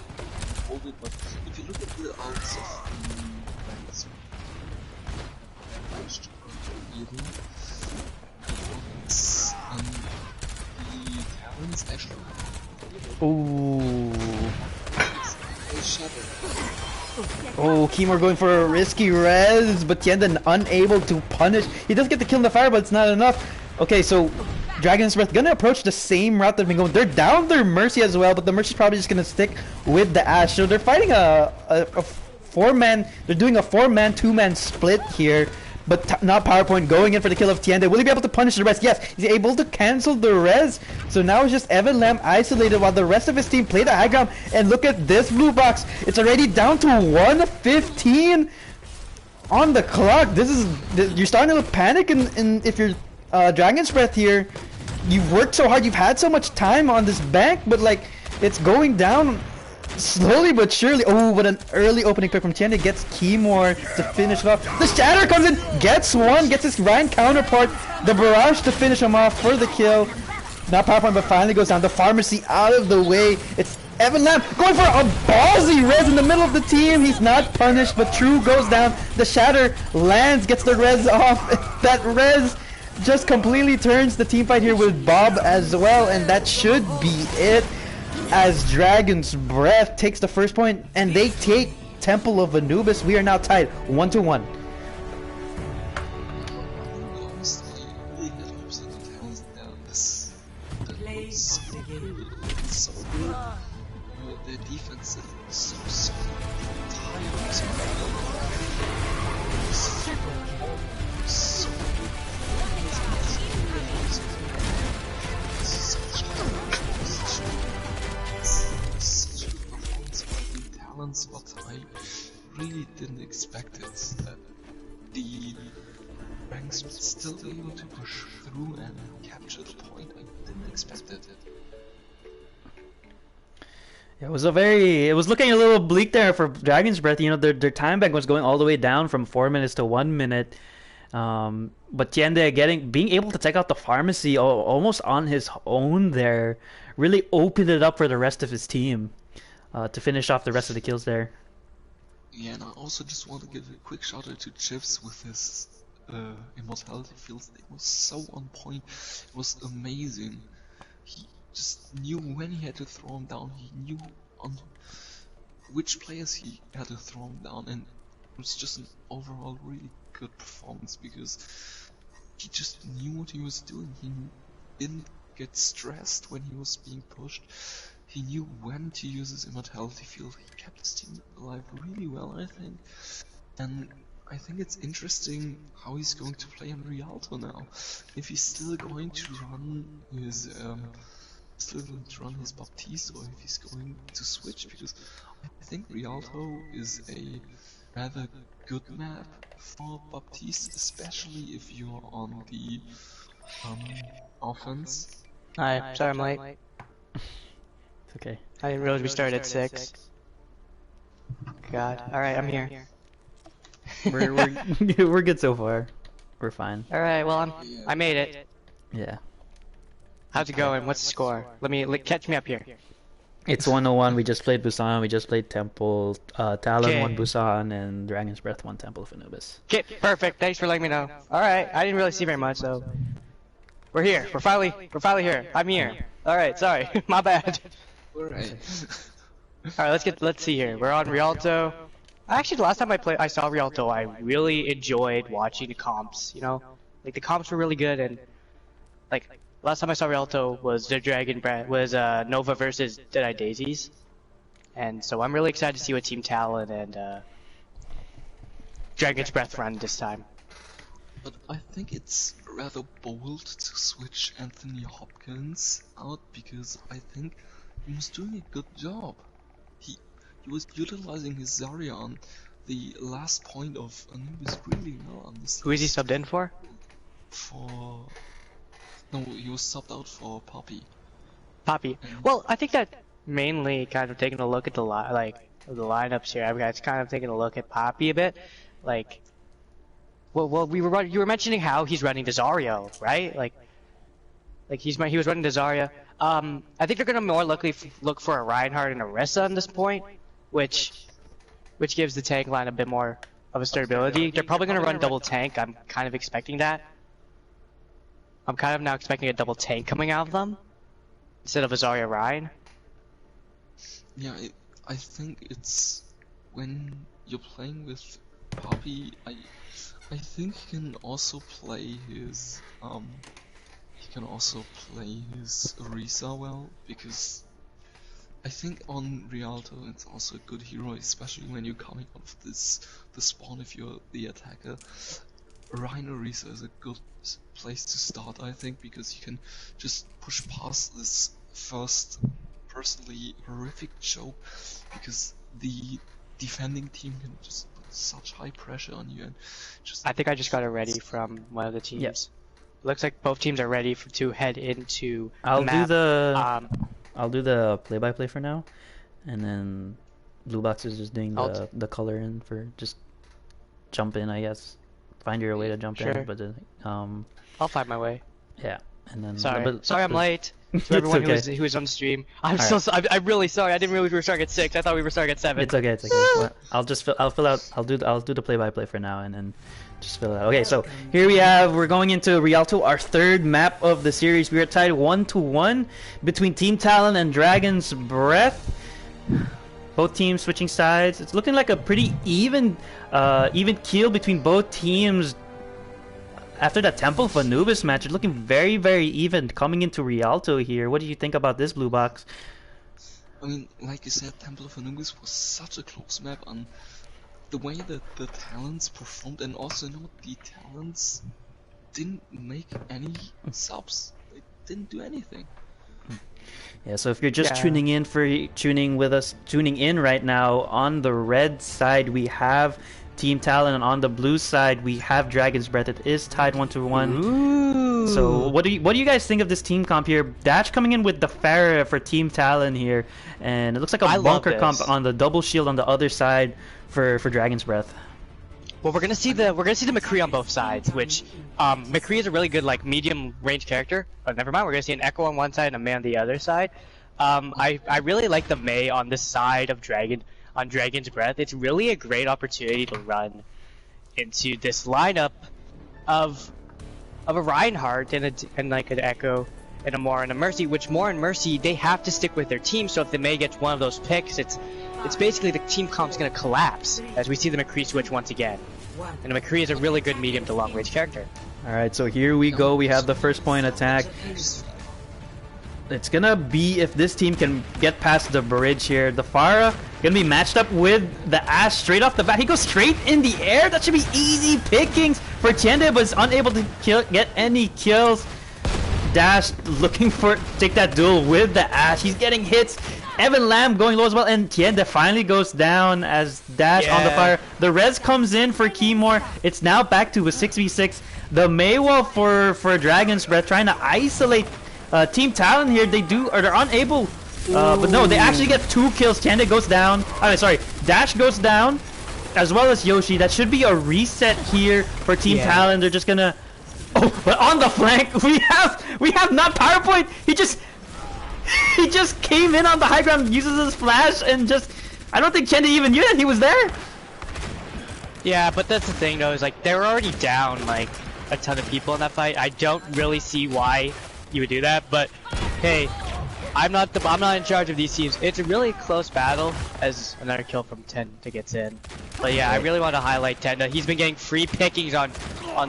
hold it, but if you look at the odds of the Talon's actually. Ooh. Oh, Kimor going for a risky res, but Tienda unable to punish. He does get the kill in the fire, but it's not enough. Okay, so Dragon's Breath gonna approach the same route they've been going. They're down their Mercy as well, but the Mercy's probably just gonna stick with the Ashe. So they're fighting a 4-man. They're doing a 4-man, 2-man split here. But not PowerPoint going in for the kill of Tienda. Will he be able to punish the res? Yes, he's able to cancel the res. So now it's just Evan Lamb isolated while the rest of his team play the high ground. And look at this blue box. It's already down to 1:15 on the clock. You're starting to panic if you're Dragon's Breath here. you've worked so hard, you've had so much time on this bank, but like it's going down slowly but surely. Oh, but an early opening pick from Tiende gets Keymore to finish it off. The Shatter comes in, gets one, gets his Ryan counterpart, the Barrage to finish him off for the kill. Not power point, but finally goes down. The Pharmacy out of the way. It's Evan Lamb going for a ballsy res in the middle of the team. He's not punished, but True goes down. The Shatter lands, gets the res off. That res just completely turns the team fight here with Bob as well, and that should be it. As Dragon's Breath takes the first point, and they take Temple of Anubis. We are now tied 1-1. Their defense is so solid. Talons, but I really didn't expect it. The ranks were still able to push through and capture the point. I didn't expect it. It was looking a little bleak there for Dragon's Breath. You know, their time bank was going all the way down from 4 minutes to 1 minute. But Tiende being able to take out the Pharmacy almost on his own there really opened it up for the rest of his team to finish off the rest of the kills there. Yeah, and I also just want to give a quick shout out to Chips with his immortality fields. It was so on point. It was amazing. He just knew when he had to throw him down. He knew on which players he had to throw him down, and it was just an overall really good performance because he just knew what he was doing. He didn't get stressed when he was being pushed. He knew when to use his immortality field. He kept his team alive really well, I think. And I think it's interesting how he's going to play in Rialto now. If he's still going to run his Baptiste, or if he's going to switch, because I think Rialto is a rather good map for Baptiste, especially if you're on the offense. Hi, sorry I'm late. It's okay. I didn't realize we started at 6. God. Alright, I'm here. We're good so far. We're fine. Alright, well I made it. Yeah. How's it going? What's the score? Catch me up here. It's 101. We just played Busan. We just played Temple. Talon Okay. won Busan, and Dragon's Breath won Temple of Anubis. Okay, perfect. Thanks for letting me know. Alright, I didn't really see very much, so we're here. We're finally here. I'm here. Alright, sorry. My bad. Alright. Alright, let's see here. We're on Rialto. Actually, the last time I saw Rialto, I really enjoyed watching the comps, you know? Like, the comps were really good, and like last time I saw Rialto was the Nova versus Deadeye Daisies. And so I'm really excited to see what Team Talon and Dragon's Breath run this time. But I think it's rather bold to switch Anthony Hopkins out, because I think he was doing a good job. He was utilizing his Zarya on the last point of Anubis really well on this. Who is he subbed in for? No, he was subbed out for Poppy. Poppy. Well, I think that mainly kind of taking a look at the lineups here. I've kind of taking a look at Poppy a bit. Like, well, you were mentioning how he's running the Zarya, right? Like he was running the Zarya. I think they're gonna more likely look for a Reinhardt and a Rissa at this point, which gives the tank line a bit more of a stability. They're probably gonna run double tank. I'm kind of expecting that. I'm kind of now expecting a double tank coming out of them instead of a Zarya Rein. Yeah, I think it's when you're playing with Poppy. I think he can also play his Orisa well, because I think on Rialto it's also a good hero, especially when you're coming out of the spawn if you're the attacker. Rein Orisa is a good place to start, I think, because you can just push past this first personally horrific choke, because the defending team can just put such high pressure on you, and just... I think I just got it ready from one of the teams. Yes. looks like both teams are ready to head into I'll the map. I'll do the play-by-play for now, and then Blue Box is just doing the color in for just jump in, I guess. Find your way to jump in, but I'll find my way. yeah, and then Sorry I'm late. To everyone okay. who was on the stream, I'm Alright. I'm really sorry. I didn't realize we were starting at 6. I thought we were starting at 7. It's okay. It's okay. Well, I'll do the play-by-play for now, and then just fill it out. Okay, so here we're going into Rialto, our third map of the series. We are tied 1-1 between Team Talon and Dragon's Breath. Both teams switching sides. It's looking like a pretty even keel between both teams. After that Temple of Anubis match, it's looking very, very even coming into Rialto here. What do you think about this, Blue Box? I mean, like you said, Temple of Anubis was such a close map, and the way that the Talons performed, and also, you know, the Talons didn't make any subs. They didn't do anything. Yeah, so if you're just tuning in right now, on the red side we have Team Talon, and on the blue side we have Dragon's Breath. It is tied 1-1. Ooh. So what do you guys think of this team comp here? Dash coming in with the Pharah for Team Talon here, and it looks like a bunker comp on the double shield on the other side for Dragon's Breath. Well, we're gonna see the McCree on both sides, which McCree is a really good like medium range character. But never mind, we're gonna see an Echo on one side and a Mei on the other side. I really like the Mei on this side of Dragon's Breath. It's really a great opportunity to run into this lineup of a Reinhardt and like an Echo and a Moore and a Mercy, which Moore and Mercy, they have to stick with their team, so if the Mei gets one of those picks, it's basically the team comp's gonna collapse as we see the McCree switch once again. And the McCree is a really good medium to long range character. Alright, so here we go. We have the first point attack. It's gonna be if this team can get past the bridge here. The Pharah gonna be matched up with the Ashe straight off the bat. He goes straight in the air. That should be easy pickings for Tiende, but is unable to get any kills. Dash looking for take that duel with the Ashe. He's getting hits. Evan Lamb going low as well, and Tiende finally goes down as Dash on the fire. The res comes in for Keymore. It's now back to a 6v6. The Maywa for Dragon's Breath trying to isolate Team Talon here. They're unable, but no, they actually get 2 kills. Tiende goes down. Dash goes down, as well as Yoshi. That should be a reset here for Team Talon. They're just gonna. Oh, but on the flank we have not PowerPoint. He just came in on the high ground, uses his flash, and just I don't think Tiende even knew that he was there. Yeah, but that's the thing though, is like they were already down like a ton of people in that fight. I don't really see why you would do that, but hey, I'm not in charge of these teams. It's a really close battle as another kill from Tenda gets in. But yeah, I really want to highlight Tenda. He's been getting free pickings on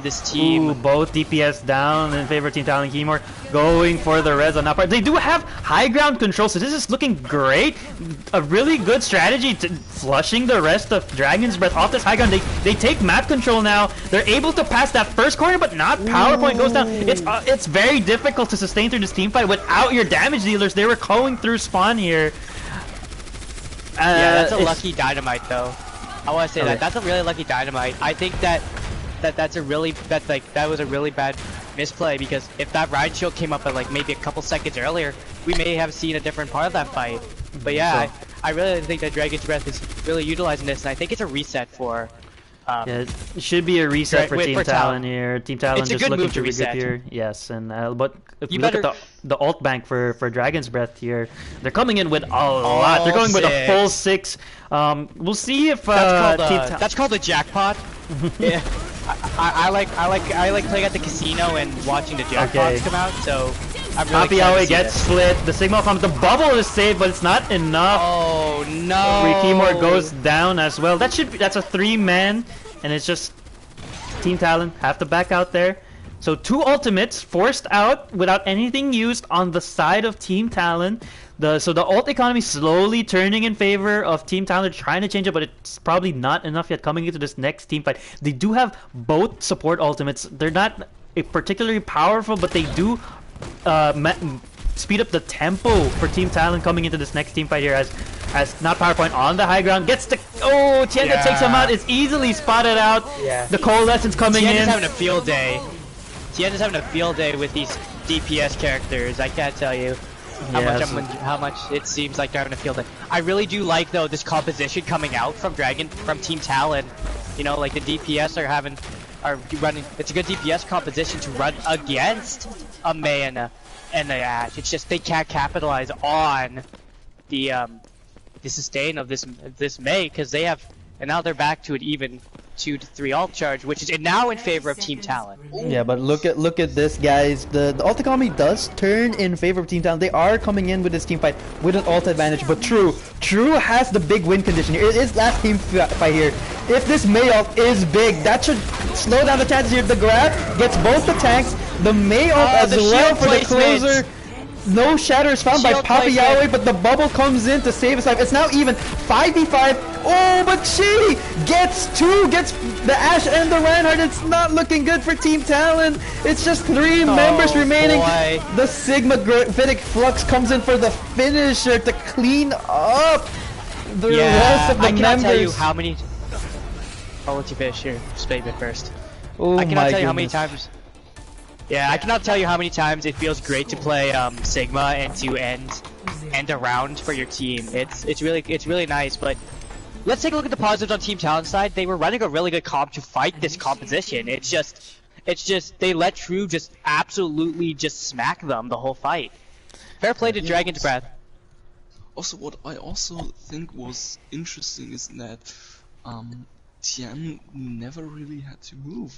this team. Ooh, both DPS down in favor of Team Talon. Keymore going for the res on that part. They do have high ground control, so this is looking great. A really good strategy to flushing the rest of Dragon's Breath off this high ground. They take map control now. They're able to pass that first corner, but not PowerPoint goes down. It's very difficult to sustain through this team fight without your damage dealers. They were going through spawn here. Yeah, that's a lucky dynamite though. I want to say that's a really lucky dynamite. I think that was a really bad misplay, because if that ride shield came up at like maybe a couple seconds earlier, we may have seen a different part of that fight. But yeah, I really think that Dragon's Breath is really utilizing this, and I think it's a reset for. Yeah, it should be a reset for Team Talon here. Team Talon just looking to regroup here. Yes, and but if you look at the ult bank for Dragon's Breath here, they're coming in with a lot. They're going with a full 6. We'll see if that's called a jackpot. Yeah, I like playing at the casino and watching the jackpots come out. So I'm really Papiawe gets split. The Sigma comes. The bubble is saved, but it's not enough. Oh no! Keymore goes down as well. That's a 3-man, and it's just Team Talon have to back out there. So 2 ultimates forced out without anything used on the side of Team Talon. So the ult economy slowly turning in favor of Team Talon. They're trying to change it, but it's probably not enough yet coming into this next team fight. They do have both support ultimates. They're not particularly powerful, but they do speed up the tempo for Team Talon coming into this next team fight here, as not PowerPoint on the high ground gets the Tiende takes him out. It's easily spotted out. The coalescence coming in. Tiende's having a field day. Tienda's having a field day with these DPS characters. I can't tell you how much it seems like they're having a field day. I really do like though this composition coming out from Team Talon. You know, like the DPS are running. It's a good DPS composition to run against a Mei and a Ashe. It's just they can't capitalize on the sustain of this Mei because they have, and now they're back to an even 2 to 3 ult charge, which is now in favor of Team Talon. Yeah, but look at this, guys. The ult economy does turn in favor of Team Talon. They are coming in with this team fight with an ult advantage, but True has the big win condition here. It is last team fight here. If this Mei ult is big, that should slow down the chances here. The grab gets both the tanks, the Mei ult as well for the closer. No shatter is found by Papa Yahweh, but the bubble comes in to save his life. It's now even 5v5. Oh, but she gets the Ashe and the Reinhardt. It's not looking good for Team Talon. It's just 3 members remaining. Boy. The Sigma Gravitic Flux comes in for the finisher to clean up the rest of the members. I cannot tell you how many... I'll let you finish here. Just play a bit first. Oh, I cannot tell you how many times... Yeah, I cannot tell you how many times it feels great to play Sigma and to end a round for your team. It's really nice, but let's take a look at the positives on Team Talon's side. They were running a really good comp to fight this composition. It's just they let True just absolutely just smack them the whole fight. Fair play to Dragon's Breath. Also, what I also think was interesting is that Tian never really had to move.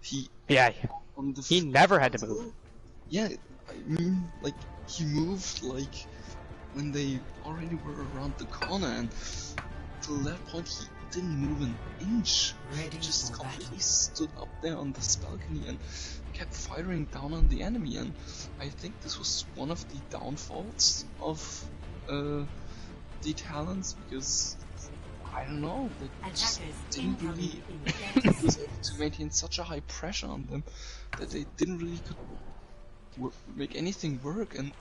He never had to move. Yeah, I mean, like, he moved, like, when they already were around the corner, and till that point he didn't move an inch. He just completely stood up there on this balcony and kept firing down on the enemy, and I think this was one of the downfalls of the Talons, because I don't know, they just didn't really was able to maintain such a high pressure on them that they didn't really make anything work. And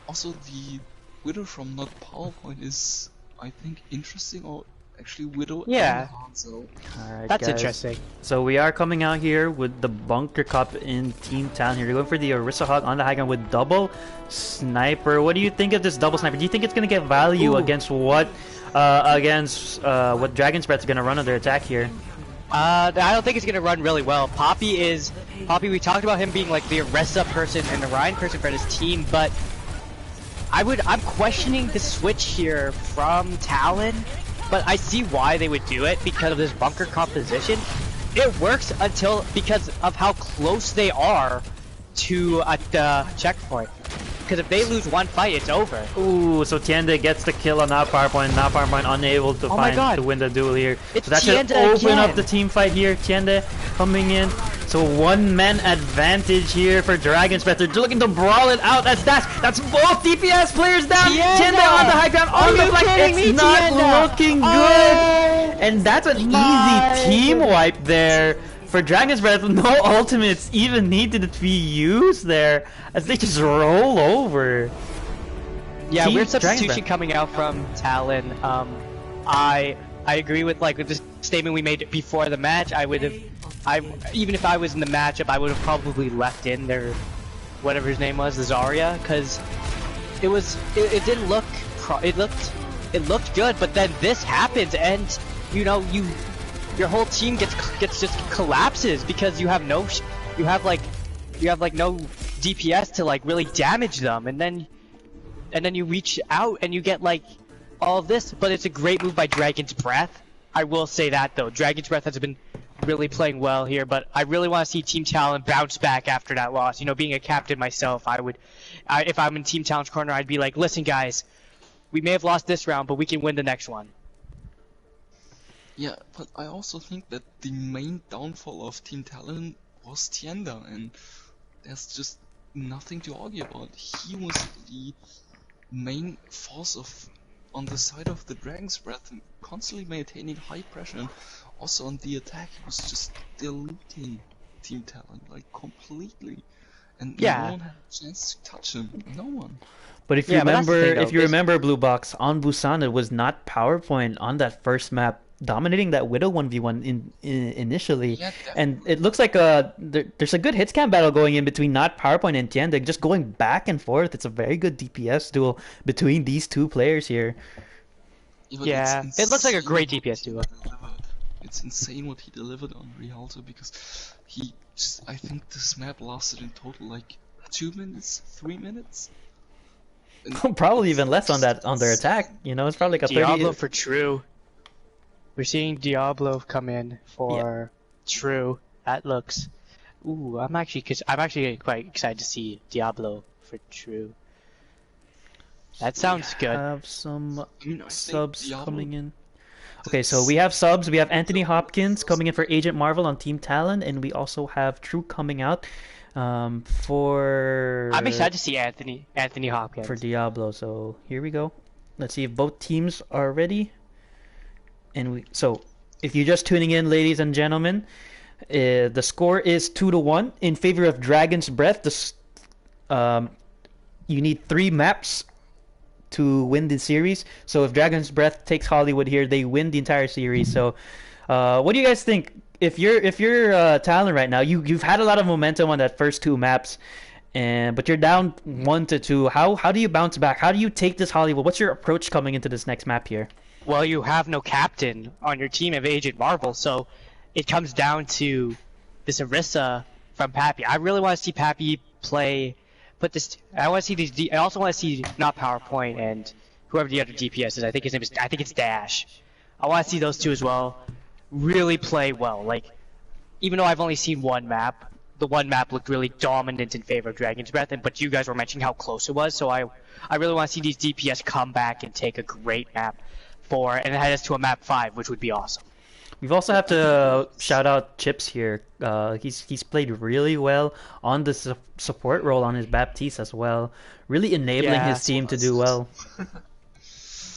also the Widow from not PowerPoint is, I think, interesting, or actually Widow and Hanzo. Alright, that's guys. interesting. So we are coming out here with the Bunker Cup in Team Talon here. They're going for the Orisa Hawk on the high ground with double sniper. What do you think of this double sniper? Do you think it's going to get value against what Dragon's Breath is going to run on their attack here? I don't think it's going to run really well. Poppy, we talked about him being like the Orisa person and the Ryan person for his team, but I'm questioning the switch here from Talon, but I see why they would do it because of this bunker composition. It works because of how close they are to the checkpoint. Because if they lose one fight, it's over. Ooh, so Tienda gets the kill on that PowerPoint. Now PowerPoint unable to win the duel here. It's so that should open up the team fight here. Tienda coming in. So 1-man advantage here for Dragon's Breath. They're looking to brawl it out. That's both DPS players down. Tienda on the high ground. On the flank. It's not looking good. And that's an easy team wipe there. For Dragon's Breath, no ultimates even needed to be used there, as they just roll over. Yeah, weird substitution coming out from Talon. I agree with the statement we made before the match. Even if I was in the matchup, I would have probably left in their whatever his name was, the Zarya, because it didn't look it looked good, but then this happens, and your whole team gets just collapses because you have no DPS to really damage them, and then you reach out and you get all of this. But it's a great move by Dragon's Breath. I will say that though, Dragon's Breath has been really playing well here, but I really want to see Team Talon bounce back after that loss. Being a captain myself, if I'm in Team Talon's corner, I'd be like, listen guys, we may have lost this round, but we can win the next one. Yeah, but I also think that the main downfall of Team Talon was Tienda, and there's just nothing to argue about. He was the main force on the side of the Dragon's Breath, and constantly maintaining high pressure, and also on the attack he was just diluting Team Talon, completely. And no one had a chance to touch him. No one. But if you remember, Blue Box, on Busan it was not PowerPoint on that first map dominating that Widow 1v1 initially. Yeah, And it looks like there's a good hit scan battle going in between not PowerPoint and Tienda, just going back and forth. It's a very good DPS duel between these two players here. but Yeah, it's it looks like a insane great what DPS he duo. delivered. It's insane what he delivered on Rialto because he just, I think this map lasted in total like 2 minutes, 3 minutes. And Probably it's even less on just their attack. You know, it's probably like a 30. Diablo for True. We're seeing Diablo come in for True. That looks. Ooh, I'm actually quite excited to see Diablo for True. That sounds good. Have some I mean, I think subs Diablo- coming in. Okay, so we have subs. We have Anthony Hopkins coming in for Agent Marvel on Team Talon, and we also have True coming out for. I'm excited to see Anthony Hopkins. For Diablo. So here we go. Let's see if both teams are ready. And so if you're just tuning in, ladies and gentlemen, the score is 2-1 in favor of Dragon's Breath. You need 3 maps to win the series. So if Dragon's Breath takes Hollywood here, they win the entire series. So what do you guys think? If you're Talon right now, you've had a lot of momentum on that first 2 maps, but you're down 1-2. How do you bounce back? How do you take this Hollywood? What's your approach coming into this next map here? Well, you have no captain on your team of Agent Marvel, so it comes down to this Orisa from Pappy. I really want to see Pappy play. I want to see these. I also want to see not PowerPoint and whoever the other DPS is. I think his name is. I think it's Dash. I want to see those two as well really play well. Like, even though I've only seen one map, the one map looked really dominant in favor of Dragon's Breath. But you guys were mentioning how close it was, so I really want to see these DPS come back and take a great map 4 and head us to a map 5, which would be awesome. We also have to shout out Chips here. He's played really well on the support role on his Baptiste as well, really enabling his team to do well.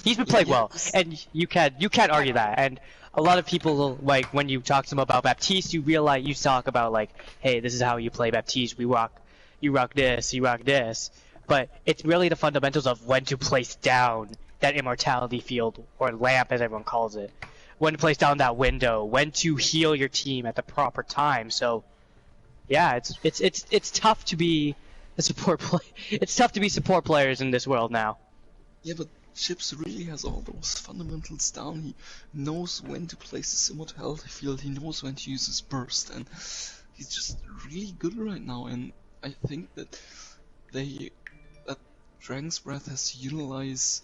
He's been playing well, and you can't argue that. And a lot of people, like, when you talk to them about Baptiste, you talk about, like, hey, this is how you play Baptiste. You rock this, you rock this. But it's really the fundamentals of when to place down that immortality field, or lamp as everyone calls it. When to place down that window, when to heal your team at the proper time. So, yeah, it's tough to be a support It's tough to be support players in this world now. Yeah, but Chips really has all those fundamentals down. He knows when to place his immortality field. He knows when to use his burst, and he's just really good right now. And I think that Dragon's Breath has to utilize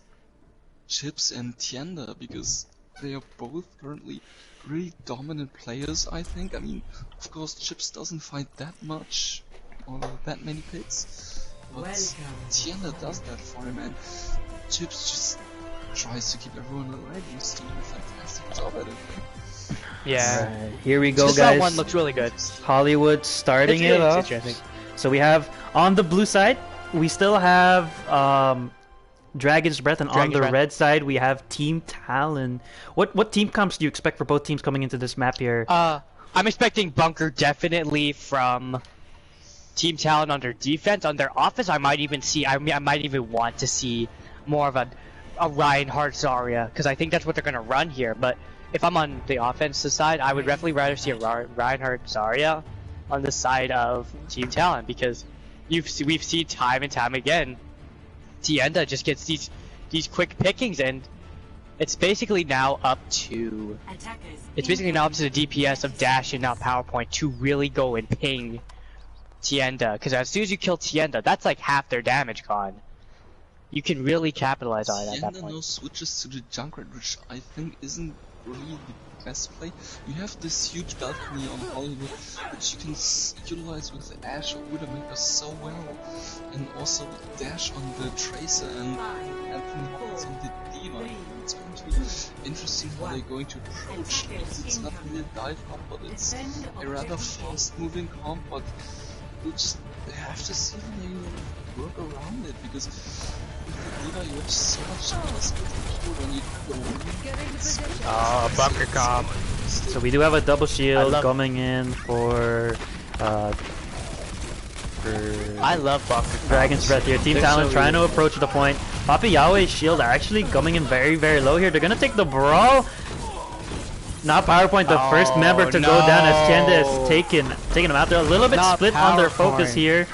Chips and Tienda because they are both currently really dominant players, I think. I mean, of course, Chips doesn't fight that much or that many picks, but Tienda does that for him, and Chips just tries to keep everyone alive. He's doing a fantastic job at it. Yeah. Right, here we go, Just guys. that one looks really good. Hollywood starting it off. So we have on the blue side, we still have Dragon's Breath, and on the red side we have Team Talon. What team comps do you expect for both teams coming into this map here? I'm expecting Bunker definitely from Team Talon on their defense. On their offense, I might even want to see more of a Reinhardt Zarya, because I think that's what they're gonna run here. But if I'm on the offensive side, I would definitely rather see a Reinhardt Zarya on the side of Team Talon, because we've seen time and time again, Tienda just gets these quick pickings, and it's basically now up to the DPS of Dash and not PowerPoint to really go and ping Tienda, because as soon as you kill Tienda, that's like half their damage gone. You can really capitalize on it at that point. Tienda now switches to the Junkrat, which I think isn't really the best play. You have this huge balcony on Hollywood, which you can utilize with Ashe or Widowmaker so well, and also with Dash on the Tracer and Anthony Hopkins on the D.Va. It's going to be interesting how they're going to approach it. It's not really a dive comp, but it's a rather fast-moving comp, but they have to see how they work around it, because with the D.Va you have so much less control when you go in. Bunker comp. So we do have a double shield coming in for I love Bunker comp. Dragon's Breath here. Team Talon trying to approach the point. Papa Yahweh's shield are actually coming in very, very low here. They're gonna take the brawl. Now PowerPoint, the first member to go down as Tiende is taking him out. They're a little bit split on their focus here.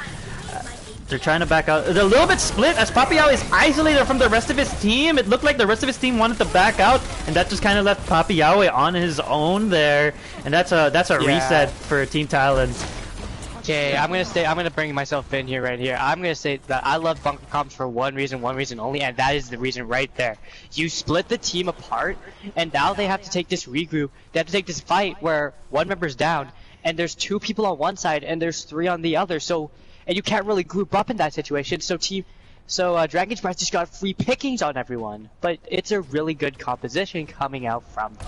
They're trying to back out. They're a little bit split as Papiao is isolated from the rest of his team. It looked like the rest of his team wanted to back out, and that just kind of left Papiao on his own there. And that's a reset for Team Talon. Okay, I'm gonna bring myself in here right here. I'm gonna say that I love bunker comps for one reason only, and that is the reason right there. You split the team apart, and now they have to take this regroup. They have to take this fight where one member's down, and there's 2 people on one side, and there's 3 on the other. So, and you can't really group up in that situation. So Dragon Express just got free pickings on everyone, but it's a really good composition coming out from them.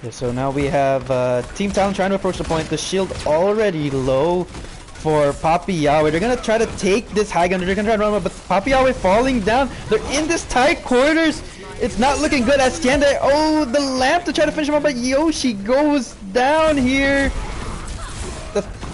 Yeah, so now we have Team Talon trying to approach the point. The shield already low for Papiao. They're gonna try to take this high gun. They're gonna try to run, but Papiao falling down. They're in this tight quarters. It's not looking good as Tiende. Oh, the lamp to try to finish him up, but Yoshi goes down here.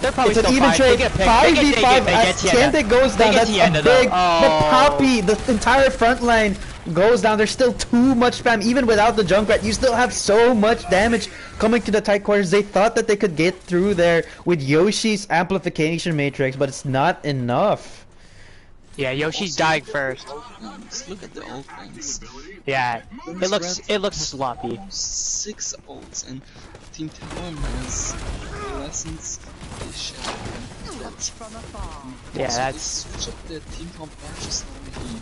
They're probably it's an still even fine. trade. 5v5 they as get Tiende goes down. That's a big. But Poppy, the entire front line goes down. There's still too much spam. Even without the Junkrat, you still have so much damage coming to the tight quarters. They thought that they could get through there with Yoshi's amplification matrix, but it's not enough. Yeah, Yoshi's dying first. Look at the ult things. Yeah, it looks sloppy. 6 ults and Team Talon has lessons. Yeah, that's. Switch up their team comp just only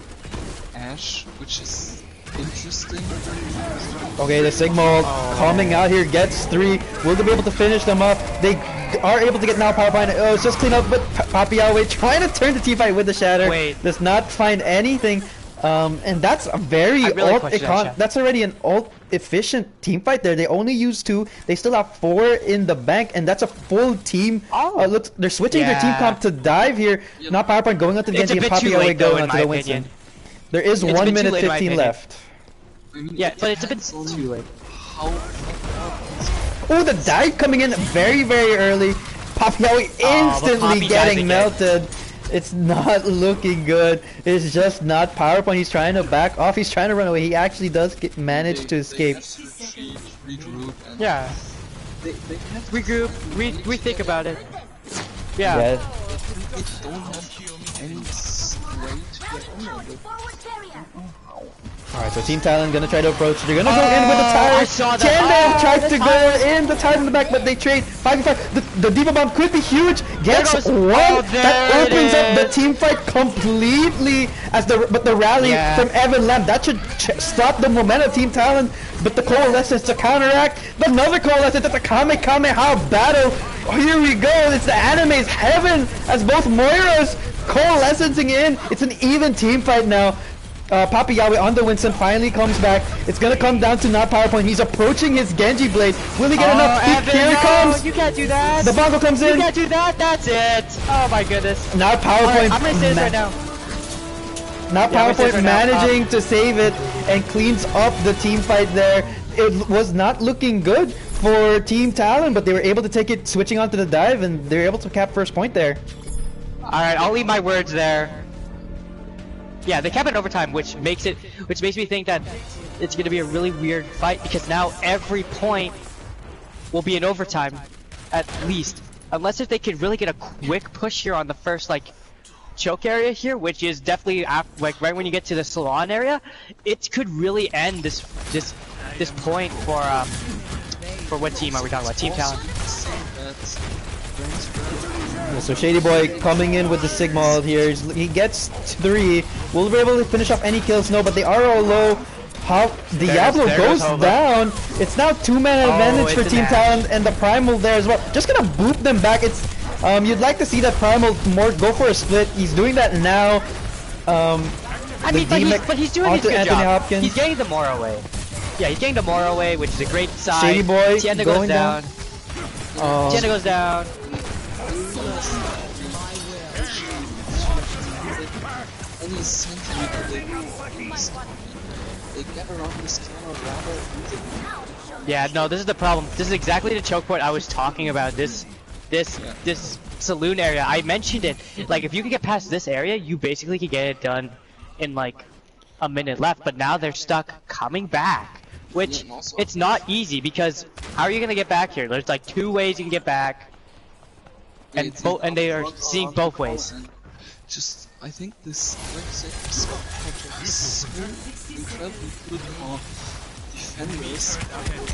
Ash, which is interesting. Okay, the Sigma coming out here gets 3. Will they be able to finish them up? They are able to get now power point. Oh, it's just clean up, but Papiao trying to turn the team fight with the Shatter. Wait. Does not find anything. And that's a very that's already an ult efficient team fight there. They only use 2. They still have 4 in the bank, and that's a full team. Look, they're switching their team comp to dive here. Not PowerPoint going onto the Genji and Papiao going onto the Winston. There is 1 minute 15 left. Yeah, but it's a bit too late. Oh, the dive coming in very, very early. Papiao instantly getting melted. It's not looking good. It's just not PowerPoint. He's trying to back off. He's trying to run away. He actually does manage to escape. Yeah. Regroup. Rethink about it. Yeah. They don't have any way to get Alright, so Team Talon gonna try to approach. They're gonna go in with the tire. Tiende tried to go in the tire in the back, but they trade 5v5. The Diva Bomb could be huge. Gets 1. That opens up the team fight completely. But the rally from Evan Lamb, that should stop the momentum of Team Talon. But the Coalescence to counteract. Another Coalescence at the Kamehameha battle. Here we go. It's the anime's heaven as both Moiras coalescing in. It's an even team fight now. Papiao on the Winston finally comes back. It's gonna come down to not PowerPoint. He's approaching his Genji blade. Will he get enough? Here it comes! You can't do that! The Bongo comes in! You can't do that! That's it! Oh my goodness. Now PowerPoint. I'm gonna say this right now. Now PowerPoint managing to save it and cleans up the team fight there. It was not looking good for Team Talon, but they were able to take it switching onto the dive, and they were able to cap first point there. Alright, I'll leave my words there. Yeah, they kept it overtime, which makes me think that it's gonna be a really weird fight because now every point will be in overtime, at least, unless if they can really get a quick push here on the first choke area here, which is definitely right when you get to the salon area. It could really end this point for what team are we talking about? Team Talon. So Shady Boy coming in with the Sigma ult here. He gets 3. Will they be able to finish off any kills? No, but they are all low. How Diablo goes down. It's now 2-man advantage for Team Talon, and the Primal there as well. Just gonna boop them back. It's you'd like to see that Primal more go for a split. He's doing that now. I mean, but he's doing his good job. Hopkins. He's getting the Mora away. Yeah, he's getting the Mora away, which is a great sign. Shady Boy Tiende going goes down. Tiende goes down. Any centimeter they get around this camera rather. Yeah, no, this is the problem. This is exactly the choke point I was talking about. This saloon area. I mentioned it. Like, if you could get past this area, you basically could get it done in like a minute left. But now they're stuck coming back which and also- it's not easy because how are you gonna get back here? There's like 2 ways you can get back, and It's and they are front seeing arm both ways. and just, I think this, like I said, this project is so incredibly good for defenders.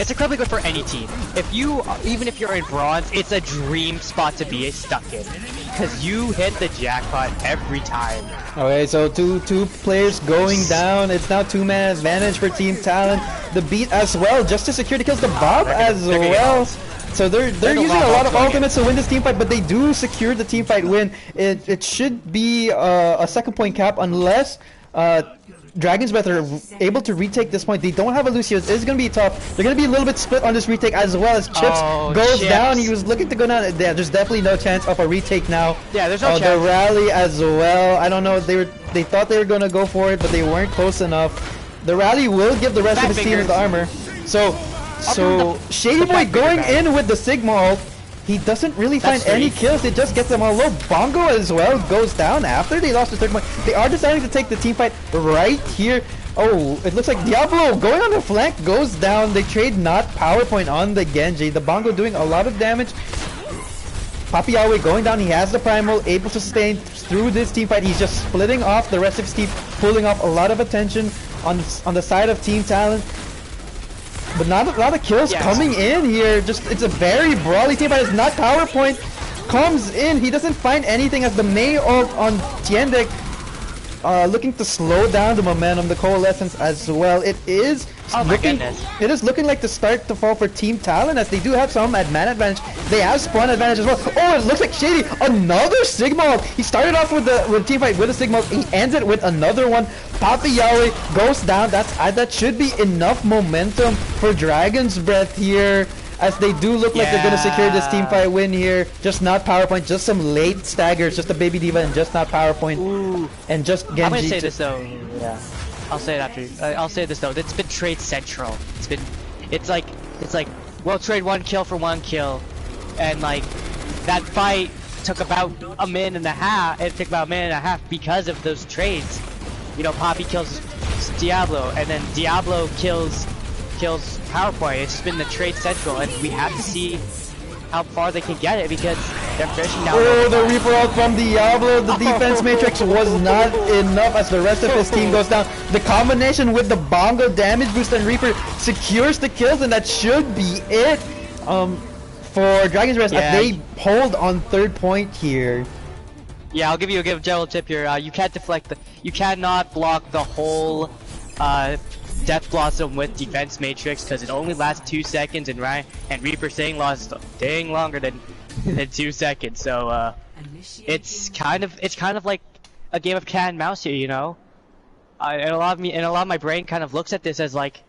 It's incredibly good for any team. If you, even if you're in bronze, it's a dream spot to be stuck in, because you hit the jackpot every time. Okay, so two players going down. It's now 2-man advantage for Team Talon. The beat as well, just to secure the kills. The Bob as they're gonna well. get So they're gonna using a lob lot off of going ultimates to win this team fight, but they do secure the team fight win. It should be a second point cap unless Dragon's Breath are able to retake this point. They don't have a Lucius. It's going to be tough. They're going to be a little bit split on this retake as well as Chips goes down. He was looking to go down. Yeah, there's definitely no chance of a retake now. Yeah, there's no chance. The rally as well. I don't know. They thought they were going to go for it, but they weren't close enough. The rally will give the rest of his team the armor. So Shady Boy going in with the Sigma ult. He doesn't really find any kills. It just gets them all low. Bongo as well goes down after they lost the third point. They are deciding to take the team fight right here. Oh, it looks like Diablo going on the flank goes down. They trade not PowerPoint on the Genji. The Bongo doing a lot of damage. Papi Yahweh going down. He has the Primal, able to sustain through this team fight. He's just splitting off the rest of his team, pulling off a lot of attention on the side of Team Talon. But not a lot of kills coming in here. Just it's a very brawly team fight. It's not PowerPoint. Comes in. He doesn't find anything as the Mei ult on Tiendek. Looking to slow down the momentum, the coalescence as well. It is looking like the start to fall for Team Talon as they do have some man advantage. They have spawn advantage as well. Oh, it looks like Shady, another Sigma ult. He started off with the team fight with a Sigma ult. He ends it with another one. Papi Yahweh goes down. That should be enough momentum for Dragon's Breath here, as they do look like they're gonna secure this team fight win here. Just not PowerPoint, just some late staggers, just a Baby Diva and just not PowerPoint. Ooh. And just Genji. I'm gonna say this though. Yeah. I'll say it after. I'll say this though. It's been trade central. It's like we'll trade 1 kill for 1 kill, and like that fight took about a minute and a half. It took about a minute and a half because of those trades. You know, Poppy kills Diablo, and then Diablo kills PowerPoint. It's just been the trade central, and we have to see how far they can get it because they're fishing down. Oh, the Reaper ult from Diablo. The defense matrix was not enough as the rest of his team goes down. The combination with the Bongo damage boost and Reaper secures the kills, and that should be it for Dragon's Breath as they hold on third point here. Yeah, I'll give you a general tip here. You can't deflect you cannot block the whole Death Blossom with Defense Matrix because it only lasts 2 seconds, and Reaper staying lasts dang longer than 2 seconds. So it's kind of like a game of cat and mouse here, you know. And a lot of my brain kind of looks at this as like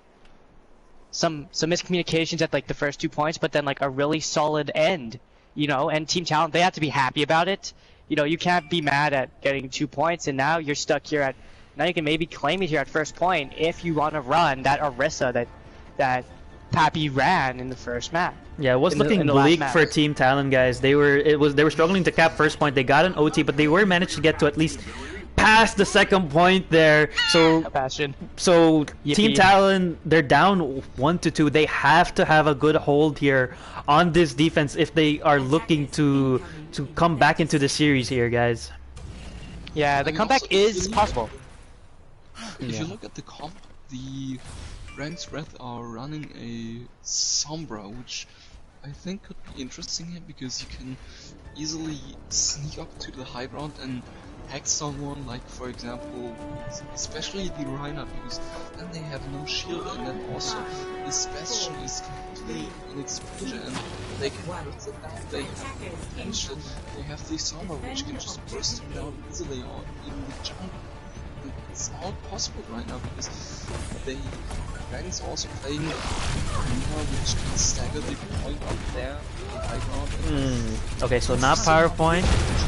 some miscommunications at like the first 2 points, but then like a really solid end, you know. And Team Talon, they have to be happy about it. You know, you can't be mad at getting 2 points, and now you're stuck here at. Now you can maybe claim it here at first point if you want to run that Orisa that Pappy ran in the first map. Yeah, it was looking bleak for Team Talon, guys. They were struggling to cap first point. They got an OT, but they were managed to get to at least past the second point there. So Team Talon, they're down 1-2. They have to have a good hold here on this defense if they are looking to come back into the series here, guys. Yeah, the comeback is possible. If you look at the comp, the Dragon's Breath are running a Sombra, which I think could be interesting here because you can easily sneak up to the high ground and hack someone, like for example, especially the Reinhardt, because then they have no shield, and then also this Bastion is completely inexposure, and they can burst it down, they have potential, they have the Sombra which can just burst them down easily, or even the jump. It's all possible right now because Dragon's also playing Arena, which can stagger the point up there in the high ground. Okay, so not PowerPoint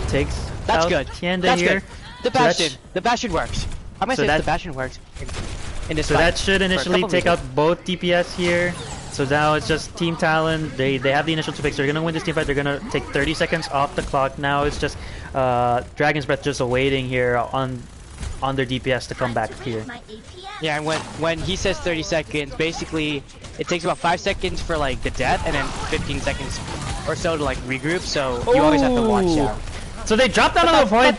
takes out Tienda here. Good. The Bastion works. I'm gonna say the Bastion works in this fight. That should initially take out both DPS here. So now it's just Team Talon. They have the initial 2 picks. They're gonna win this team fight. They're gonna take 30 seconds off the clock. Now it's just Dragon's Breath just awaiting here on on their DPS to come back here. Yeah, and when he says 30 seconds, basically it takes about 5 seconds for like the death, and then 15 seconds or so to like regroup. So you always have to watch out. So they dropped down on the point.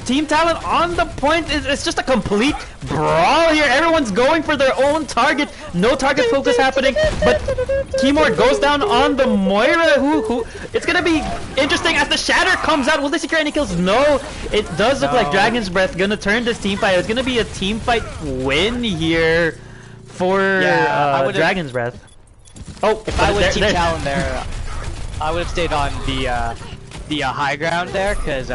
Team Talon on the point. It's just a complete brawl here. Everyone's going for their own target. No target focus happening. But Timor goes down on the Moira. Who? It's gonna be interesting as the Shatter comes out. Will they secure any kills? No. It does look like Dragon's Breath gonna turn this team fight. It's gonna be a team fight win here for Dragon's Breath. Oh, if I was Team Talon there, I would have stayed on the high ground there, because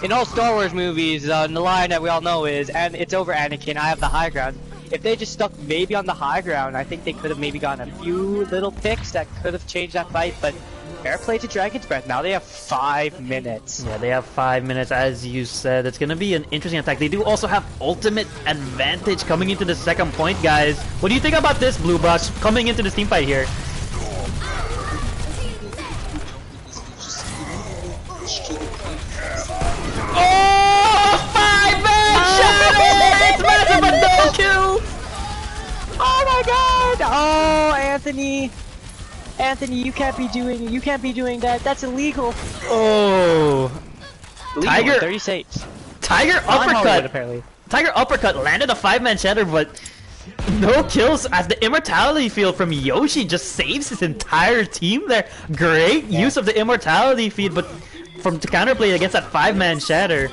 in all Star Wars movies, the line that we all know is, and it's over Anakin, I have the high ground. If they just stuck maybe on the high ground, I think they could have maybe gotten a few little picks that could have changed that fight, but fair play to Dragon's Breath. Now they have 5 minutes. Yeah, they have 5 minutes, as you said. It's gonna be an interesting attack. They do also have ultimate advantage coming into the second point, guys. What do you think about this, Blue Box, coming into this team fight here? Oh, 5-man Shatter! It's massive, but no kill! Oh my god! Oh, Anthony, you can't be doing that. That's illegal. Oh, Tiger 36. Tiger uppercut. Apparently. Tiger uppercut landed a 5-man Shatter, but no kills as the immortality field from Yoshi just saves his entire team there. Great use of the immortality feed, but from to counterplay against that 5-man Shatter.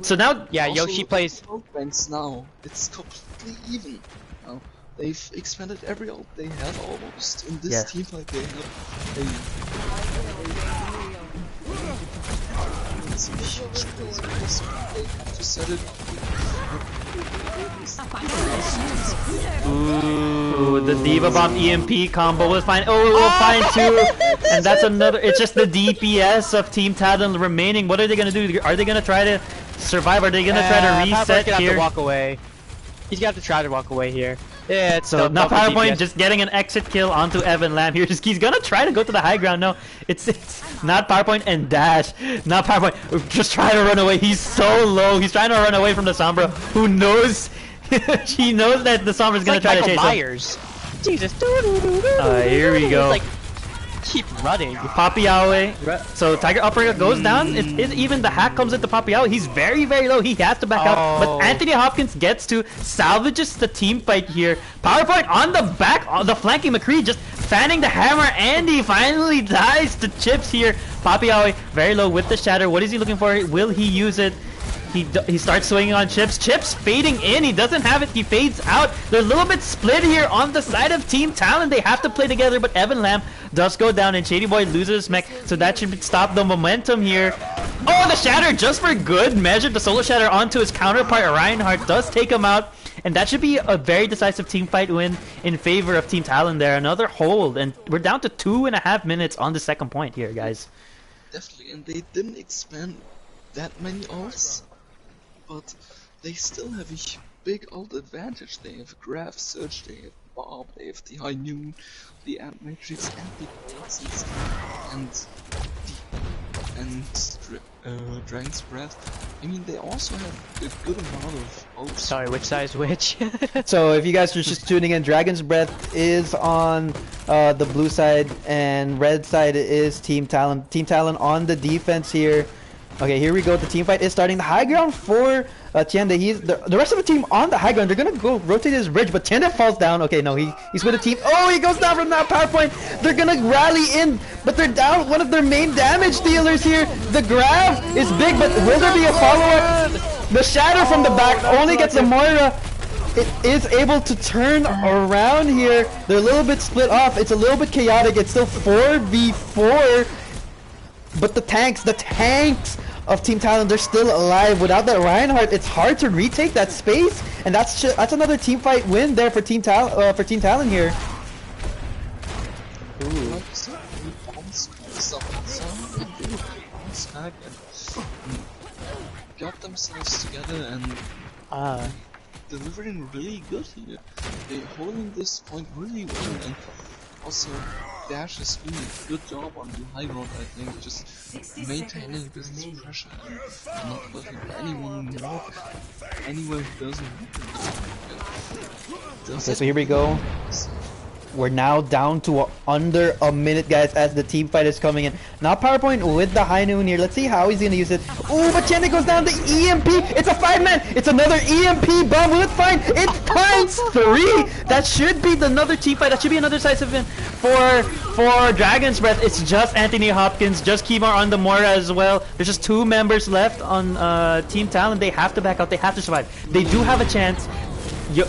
So now, yeah, Yoshi plays. Ranks now. It's completely even. Now they've expanded every ult they have almost in this team fight. They have to set it. Ooh, the Diva Bomb EMP combo was fine. Oh, we'll find too. And that's another. It's just the DPS of Team Talon remaining. What are they gonna do? Are they gonna try to survive? Are they gonna try to reset here? Have to walk away. He's got to try to walk away here. Yeah, it's so now PowerPoint just getting an exit kill onto Evan Lamb here. He's gonna try to go to the high ground. No, it's not PowerPoint and dash. Not PowerPoint. Just try to run away. He's so low. He's trying to run away from the Sombra. Who knows? She knows that the Sombra's gonna try to chase Myers. Him. Jesus. Here we go. Like, keep running. Poppy Awe. So Tiger uppercut goes down. It's even the hack comes into Poppy Awe. He's very, very low. He has to back out. But Anthony Hopkins gets to salvages the team fight here. PowerPoint on the back, on the flanking McCree, just fanning the hammer. And he finally dies to Chips here. Poppy Awe very low with the Shatter. What is he looking for? Will he use it? He starts swinging on Chips. Chips fading in. He doesn't have it. He fades out. They're a little bit split here on the side of Team Talon. They have to play together, but Evan Lamb does go down, and Shady Boy loses his mech, so that should stop the momentum here. Oh, the Shatter, just for good measure. The Solo Shatter onto his counterpart, Reinhardt, does take him out, and that should be a very decisive team fight win in favor of Team Talon there. Another hold, and we're down to 2.5 minutes on the second point here, guys. Definitely, and they didn't expand that many ults. But they still have a big ult advantage. They have Graph Surge, they have Bob, they have the High Noon, the Amp Matrix, and the Blazes, and Dragon's Breath. I mean, they also have a good amount of ults. Sorry, which side is which? So if you guys are just tuning in, Dragon's Breath is on the blue side, and red side is Team Talon. Team Talon on the defense here. Okay, here we go. The team fight is starting. The high ground for Tiende. He's the rest of the team on the high ground. They're gonna go rotate his bridge, but Tiende falls down. Okay, no, he's with the team. Oh, he goes down from that PowerPoint. They're gonna rally in, but they're down one of their main damage dealers here. The grab is big, but will there be a follow-up? The Shatter from the back only gets a Moira. It is able to turn around here. They're a little bit split off. It's a little bit chaotic. It's still 4v4, but the tanks of Team Talon, they're still alive. Without that Reinhardt, it's hard to retake that space, and that's another team fight win there for Team Talon here. Ooh. Got themselves together and delivering really good here. They're holding this point really well, and also Dash is doing a good job on the high ground, I think, just maintaining this pressure and not letting anyone walk anywhere he doesn't want to. Okay, so here we go. We're now down to under a minute, guys, as the team fight is coming in. Now PowerPoint with the high noon here. Let's see how he's gonna use it. Oh, but Chende goes down. The EMP. It's a 5-man. It's another EMP bomb. Will it find? It finds 3. That should be another team fight. That should be another decisive win for Dragon's Breath. It's just Anthony Hopkins, just Kimar on the Mora as well. There's just 2 members left on Team Talon. They have to back out. They have to survive. They do have a chance.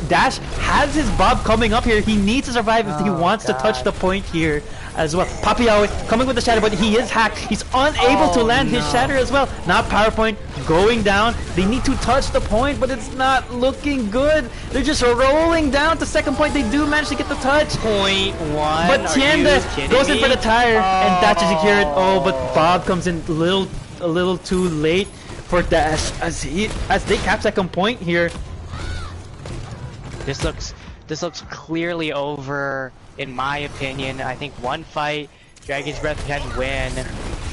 Dash has his Bob coming up here. He needs to survive if he wants to touch the point here as well. Papiao coming with the shatter, but he is hacked. He's unable to land his shatter as well. Now PowerPoint going down. They need to touch the point, but it's not looking good. They're just rolling down to second point. They do manage to get the touch. Point 1. But Tienda goes in for the tire, and Dash is secured. Oh, but Bob comes in a little too late for Dash as they cap second point here. This looks clearly over, in my opinion. I think one fight, Dragon's Breath can win,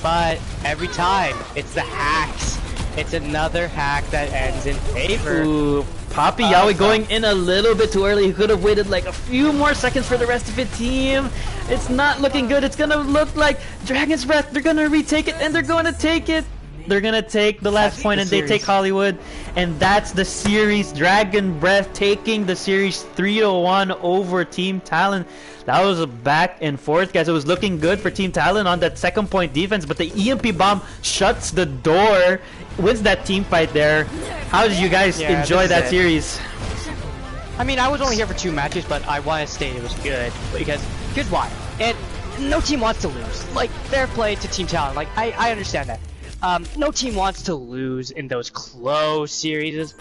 but every time it's the hacks. It's another hack that ends in favor. Ooh, Papi Yaoi going in a little bit too early. He could have waited like a few more seconds for the rest of the team. It's not looking good. It's gonna look like Dragon's Breath. They're gonna retake it, and they're gonna take it. They're gonna take the last point, and they take Hollywood, and that's the series. Dragon Breath taking the series 3-1 over Team Talon. That was a back and forth, guys. It was looking good for Team Talon on that second point defense, but the EMP bomb shuts the door, wins that team fight there. How did you guys enjoy that series? I mean, I was only here for 2 matches, but I want to state it was good because here's why. And no team wants to lose. Like, fair play to Team Talon. Like, I understand that. No team wants to lose in those close series,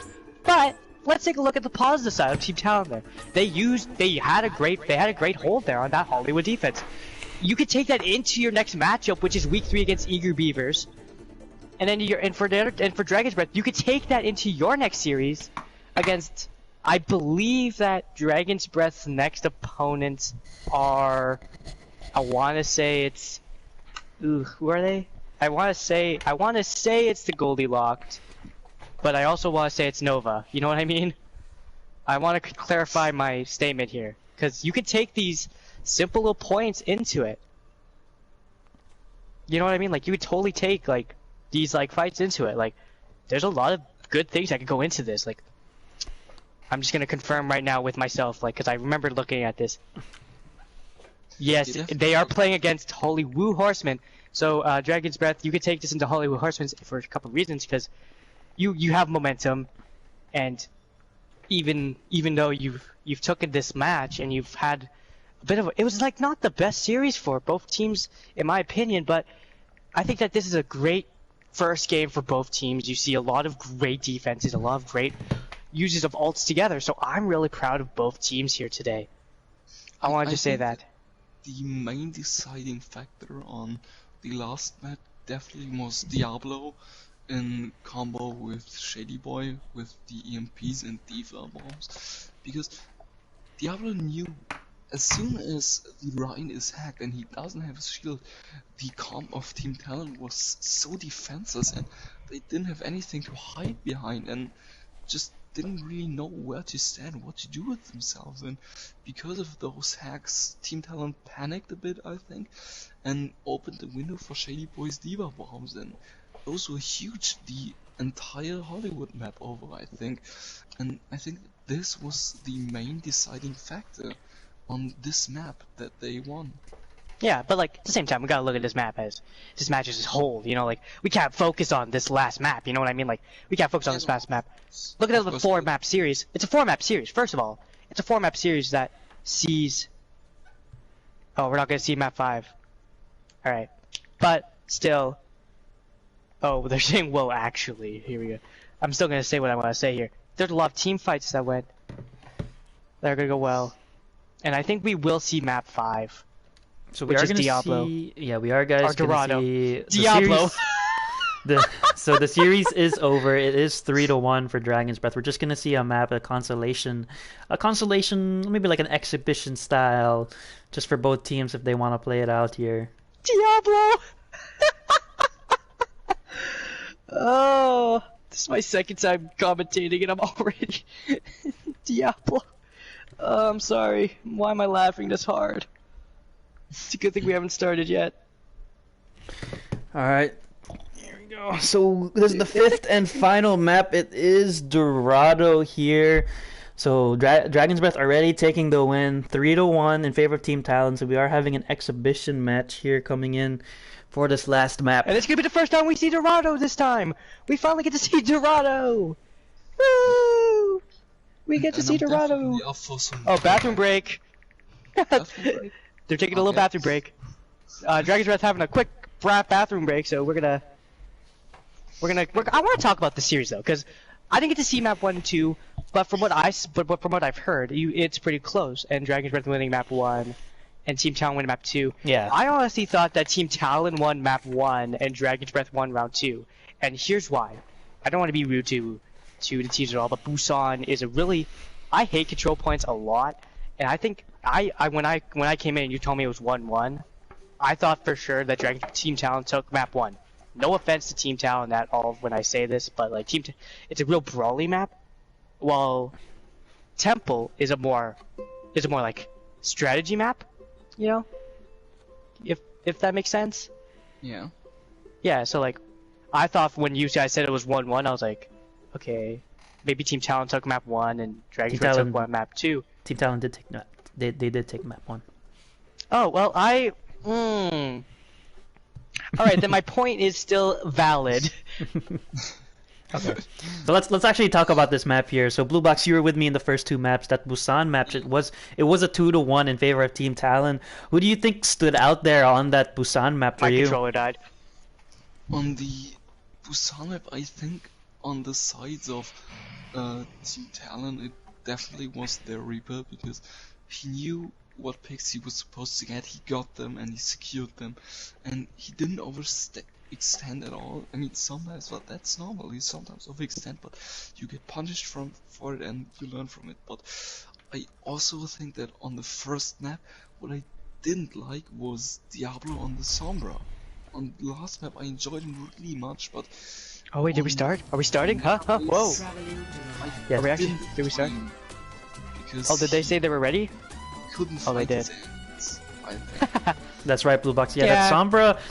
but let's take a look at the positive side of Team Talon there. They had a great hold there on that Hollywood defense. You could take that into your next matchup, which is week 3 against Eager Beavers, and then for Dragon's Breath, you could take that into your next series against. I believe that Dragon's Breath's next opponents are. I want to say it's. Ooh, who are they? I want to say it's the Goldilocks, but I also want to say it's Nova. You know what I mean? I want to clarify my statement here, because you could take these simple little points into it. You know what I mean? Like, you could totally take, like, these, like, fights into it. Like, there's a lot of good things that could go into this. Like, I'm just going to confirm right now with myself, like, because I remember looking at this. Yes, they are playing against Holy Woo Horsemen. So, Dragon's Breath, you could take this into Hollywood Horsemen for a couple of reasons, because you have momentum, and even though you've taken this match and you've had a bit of it was like not the best series for both teams in my opinion, but I think that this is a great first game for both teams. You see a lot of great defenses, a lot of great uses of ults together, so I'm really proud of both teams here today. I wanted to say that. The main deciding factor on the last match definitely was Diablo in combo with Shady Boy with the EMPs and Diva bombs, because Diablo knew as soon as the Rhine is hacked and he doesn't have his shield, the comp of Team Talon was so defenseless and they didn't have anything to hide behind and just didn't really know where to stand, what to do with themselves, and because of those hacks, Team Talon panicked a bit, I think, and opened the window for Shady Boy's Diva bombs, and those were huge the entire Hollywood map over, I think, and I think this was the main deciding factor on this map that they won. Yeah, but like at the same time, we gotta look at this map as this match as a whole. You know, like we can't focus on this last map. You know what I mean? Like we can't focus on this last map. Look at the 4-map series. It's a 4-map series. First of all, it's a 4-map series that sees. Oh, we're not gonna see map 5. All right, but still. Oh, they're saying well, actually. Here we go. I'm still gonna say what I want to say here. There's a lot of team fights that went. That are gonna go well, and I think we will see map 5. So we are going to see, yeah, we are guys going to see Diablo. So the series is over. It is 3-1 for Dragon's Breath. We're just gonna see a map, a consolation, maybe like an exhibition style, just for both teams if they want to play it out here. Diablo! Oh, this is my second time commentating and I'm already Diablo. Oh, I'm sorry. Why am I laughing this hard? It's a good thing we haven't started yet. Alright, here we go. So this is the fifth and final map. It is Dorado here. So Dragon's Breath already taking the win, 3-1 in favor of Team Talon. So we are having an exhibition match here coming in for this last map. And it's gonna be the first time we see Dorado this time. We finally get to see Dorado. Woo! We get to see Dorado. Oh, bathroom break. They're taking a little bathroom break. Dragon's Breath having a quick bathroom break, so we're gonna. I want to talk about the series though, because I didn't get to see map 1 and 2, but from what I've heard, it's pretty close. And Dragon's Breath winning map 1, and Team Talon winning map 2. Yeah. I honestly thought that Team Talon won map 1 and Dragon's Breath won round 2, and here's why. I don't want to be rude to the teams at all, but Busan is a really. I hate control points a lot, and I think when I came in and you told me it was 1-1, I thought for sure that Team Talon took map 1. No offense to Team Talon at all when I say this, but like it's a real brawly map, while Temple is a more like strategy map, you know? If that makes sense. Yeah. Yeah, so like I thought when you guys said it was 1-1, I was like, okay, maybe Team Talon took map 1 and Dragon's Breath took map 2. Team Talon did take they did take map 1. Oh well, Alright, then my point is still valid. Okay. So let's actually talk about this map here. So Blue Box, you were with me in the first two maps. That Busan map, it was a 2-1 in favor of Team Talon. Who do you think stood out there on that Busan map for you? My controller died. On the Busan map, I think on the sides of Team Talon, it definitely was their Reaper, because he knew what picks he was supposed to get, he got them and he secured them, and he didn't extend at all. I mean, sometimes, well, that's normal, you sometimes overextend, but you get punished for it and you learn from it. But I also think that on the first map, what I didn't like was Diablo on the Sombra. On the last map, I enjoyed him really much, but... Oh wait, did we start? Are we starting? Huh? Whoa! Yeah. Are we actually? Did we start? Because Oh, did they say they were ready? couldn't Oh, they find did. his hands, I think. That's right, Blue Box. Yeah, Yeah.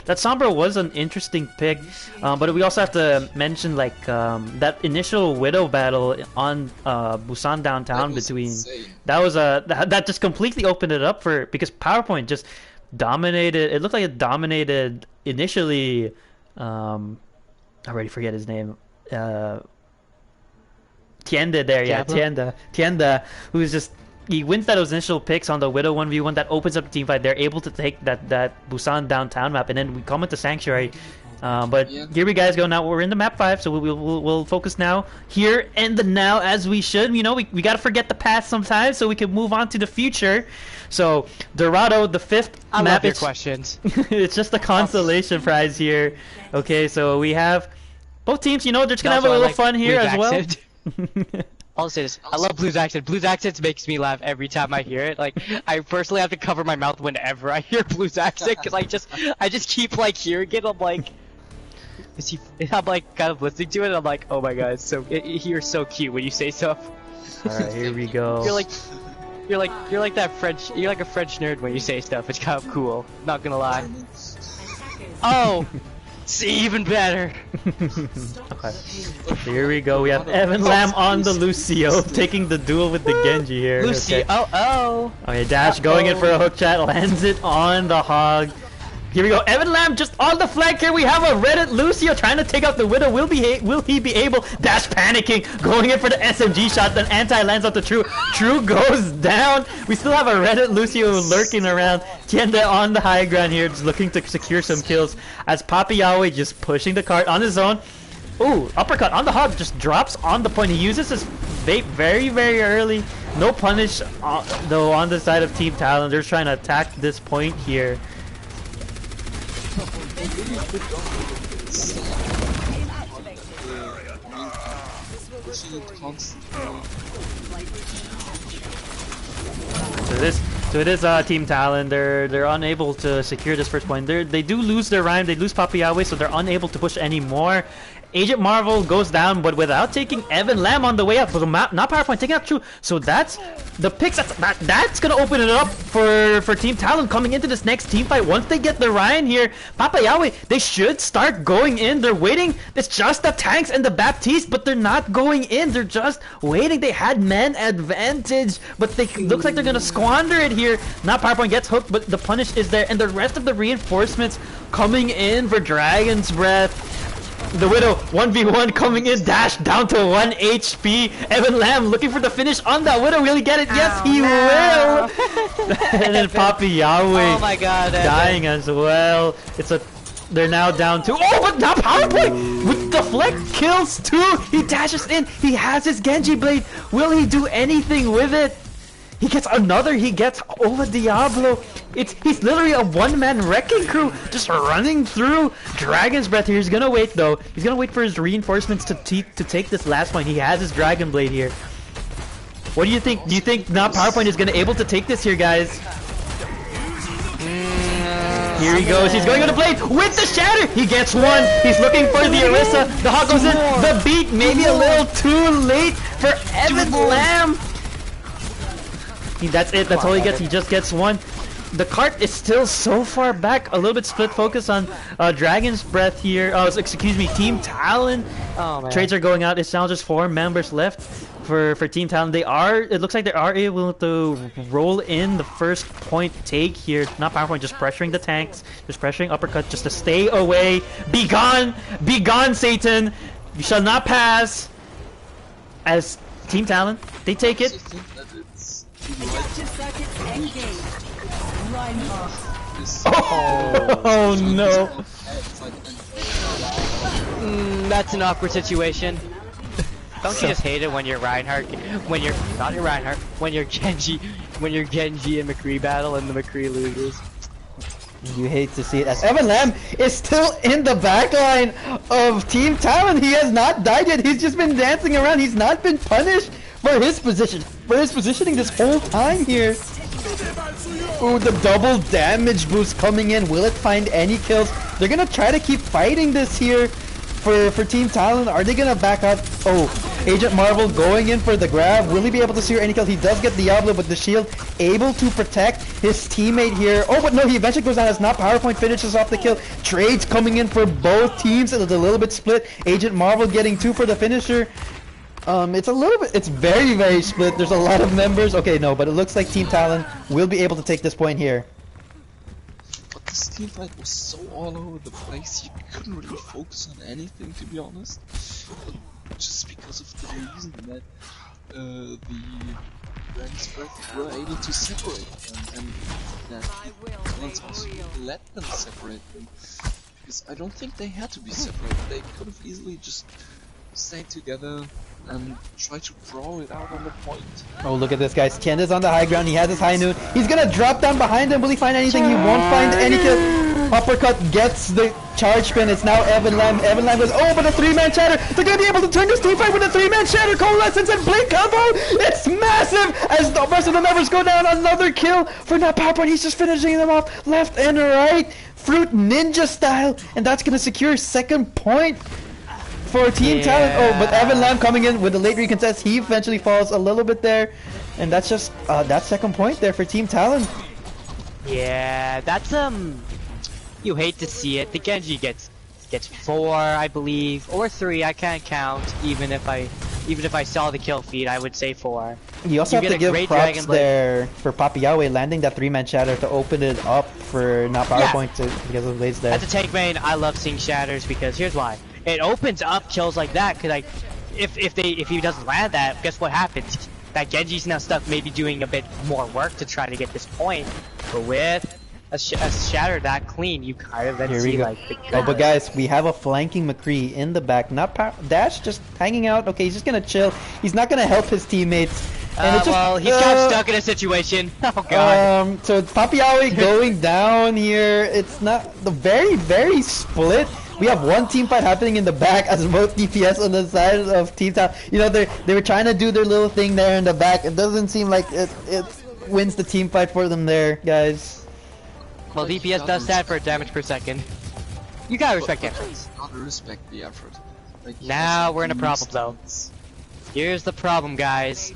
that Sombra was an interesting pick, but we also have to mention like that initial Widow battle on Busan downtown That was between insane. that just completely opened it up because PowerPoint just dominated. It looked like it dominated initially. I already forget his name. Tienda there, yeah, Tienda, who's just. He wins those initial picks on the Widow 1v1 that opens up the team fight. They're able to take that Busan downtown map, and then we come into Sanctuary. But Yeah. here we guys go now. We're in the map 5, so we'll focus now here and the now as we should. You know, we gotta forget the past sometimes so we can move on to the future. So Dorado, the fifth I map. love your questions. It's just a consolation prize here. Okay, so we have both teams. You know, they're just gonna have a Also, I little like fun here Blue's as well. accent. I'll say this. I love Blue's accent. Blue's accent makes me laugh every time I hear it. Like, I personally have to cover my mouth whenever I hear Blue's accent, because I just keep, like, hearing it. I'm like, I'm, like, kind of listening to it, and I'm like, oh my god, you're so cute when you say stuff. Alright, here we go. You're like that French, you're like a French nerd when you say stuff. It's kind of cool. Not gonna lie. Oh! See, even better. Okay. So here we go. We have Evan Lam on the Lucio, taking the duel with the Genji here. Lucy, Okay. Okay, Dash going in for a hook shot, lands it on the Hog. Here we go. Evan Lam just on the flank here. We have a Reddit Lucio trying to take out the Widow. Will he be able? Dash panicking, going in for the SMG shot. Then anti lands out the True. True goes down. We still have a Reddit Lucio lurking around. Tienda on the high ground here, just looking to secure some kills. As Papi Yaoi just pushing the cart on his own. Ooh, uppercut on the Hog, just drops on the point. He uses his bait very, very early. No punish though on the side of Team Talon. They're trying to attack this point here. pushing it constantly. So it is Team Talon. They're unable to secure this first point. They do lose their Rhyme. They lose Papa Yahweh, so they're unable to push anymore. Agent Marvel goes down, but without taking Evan Lamb on the way up. So not PowerPoint taking out True. So that's the picks. That's gonna open it up for Team Talon coming into this next team fight. Once they get the Ryan here, Papa Yahweh, they should start going in. They're waiting. It's just the tanks and the Baptiste, but they're not going in. They're just waiting. They had man advantage, but they looks like they're gonna squander it here. Not PowerPoint gets hooked, but the punish is there, and the rest of the reinforcements coming in for Dragon's Breath. The Widow 1v1 coming in, dash down to 1 HP. Evan Lamb looking for the finish on that Widow. Will he get it? Yes, he will. And then Papi Yahweh Oh my god, Evan. dying as well. They're now down to but now PowerPoint with deflect kills too. He dashes in. He has his Genji blade. Will he do anything with it? He gets another. He gets over Diablo. He's literally a one-man wrecking crew just running through. Dragon's Breath here. He's gonna wait though. He's gonna wait for his reinforcements to take this last point. He has his Dragon Blade here. What do you think? Do you think now PowerPoint is gonna able to take this here, guys? Here he goes. He's going on the blade with the shatter. He gets one. He's looking for the Orisa. The Hawk goes in. The beat maybe a little too late for Evan Lamb. That's it. That's all he gets. He just gets one. The cart is still so far back. A little bit split focus on Dragon's Breath here. Excuse me, Team Talon. Oh, man. Trades are going out. It's now just 4 members left for Team Talon. It looks like they are able to roll in the first point take here. Not PowerPoint, just pressuring the tanks. Just pressuring uppercut just to stay away. Be gone! Be gone, Satan! You shall not pass! As Team Talon, they take it. Oh no! That's an awkward situation. Don't you just hate it when you're Reinhardt, when you're not your Reinhardt, when you're Genji and McCree battle and the McCree loses? You hate to see it as Evan Lamb is still in the backline of Team Talon. He has not died yet. He's just been dancing around. He's not been punished for his positioning this whole time here. Ooh, the double damage boost coming in. Will it find any kills? They're gonna try to keep fighting this here for Team Talon. Are they gonna back up? Oh, Agent Marvel going in for the grab. Will he be able to secure any kills? He does get Diablo, but the shield able to protect his teammate here. Oh, but no, he eventually goes down as not PowerPoint finishes off the kill. Trades coming in for both teams. It's a little bit split. Agent Marvel getting 2 for the finisher. It's very, very split. There's a lot of members. Okay, no, but it looks like Team Talon will be able to take this point here. But this team fight was so all over the place, you couldn't really focus on anything, to be honest. Just because of the reason that the Dragon's Breath were able to separate them, and that Talons also let them separate them. Because I don't think they had to be separated. They could have easily just stayed together and try to draw it out on the point. Oh, look at this, guys. Tienda's on the high ground. He has his high noon. He's gonna drop down behind him. Will he find anything? He won't find any kill. Uppercut gets the charge spin. It's now Evan Lamb. Evan Lamb goes, oh, but a 3-man shatter. They're gonna be able to turn this team fight with a 3-man shatter. Coalescence and blink combo. It's massive as the rest of the members go down. Another kill for now PowerPoint. He's just finishing them off left and right. Fruit Ninja style. And that's gonna secure second point for Team Talon. Oh, but Evan Lamb coming in with the late recontest. He eventually falls a little bit there, and that's just that second point there for Team Talon. Yeah, that's you hate to see it. The Genji gets 4, I believe, or 3. I can't count. Even if I saw the kill feed, I would say 4. You also have to give props there for Papi Yahweh landing that 3-man shatter to open it up for not PowerPoint to get those blades there. As a tank main, I love seeing shatters because here's why. It opens up kills like that, cause like, if he doesn't land that, guess what happens? That Genji's now stuck maybe doing a bit more work to try to get this point, but with a shatter that clean, you kind of then see like the oh, but guys, we have a flanking McCree in the back, not Dash just hanging out. Okay, he's just gonna chill. He's not gonna help his teammates. And it's just, well, he's got stuck in a situation. Oh god. So Papi Yahweh going down here. It's not the very, very split. We have one team fight happening in the back as both DPS on the side of Team Talon. You know, they were trying to do their little thing there in the back. It doesn't seem like it wins the team fight for them there, guys. Well, DPS does stand for damage per second. You gotta respect the effort. Gotta respect the effort. Like, Now we're in a problem zone. Here's the problem, guys.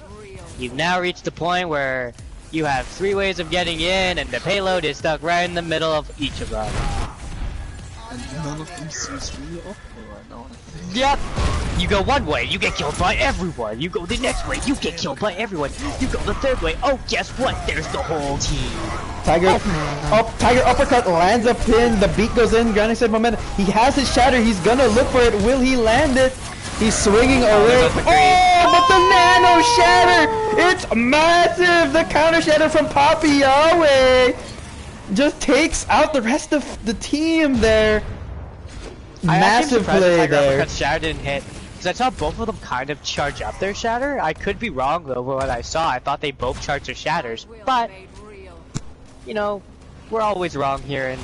You've now reached the point where you have 3 ways of getting in, and the payload is stuck right in the middle of each of them. And none of them seems really optimal right now, I think. Yep! You go one way, you get killed by everyone. You go the next way, you get killed by everyone. You go the third way, oh, guess what? There's the whole team. Tiger uppercut lands a pin. The beat goes in. Granny said momentum. He has his shatter. He's gonna look for it. Will he land it? He's swinging away. Oh, but the nano shatter! It's massive! The counter shatter from Papi Yahweh just takes out the rest of the team there. Massive play there. Shatter didn't hit. Because I saw both of them kind of charge up their shatter. I could be wrong though, but what I saw, I thought they both charged their shatters. But, you know, we're always wrong here in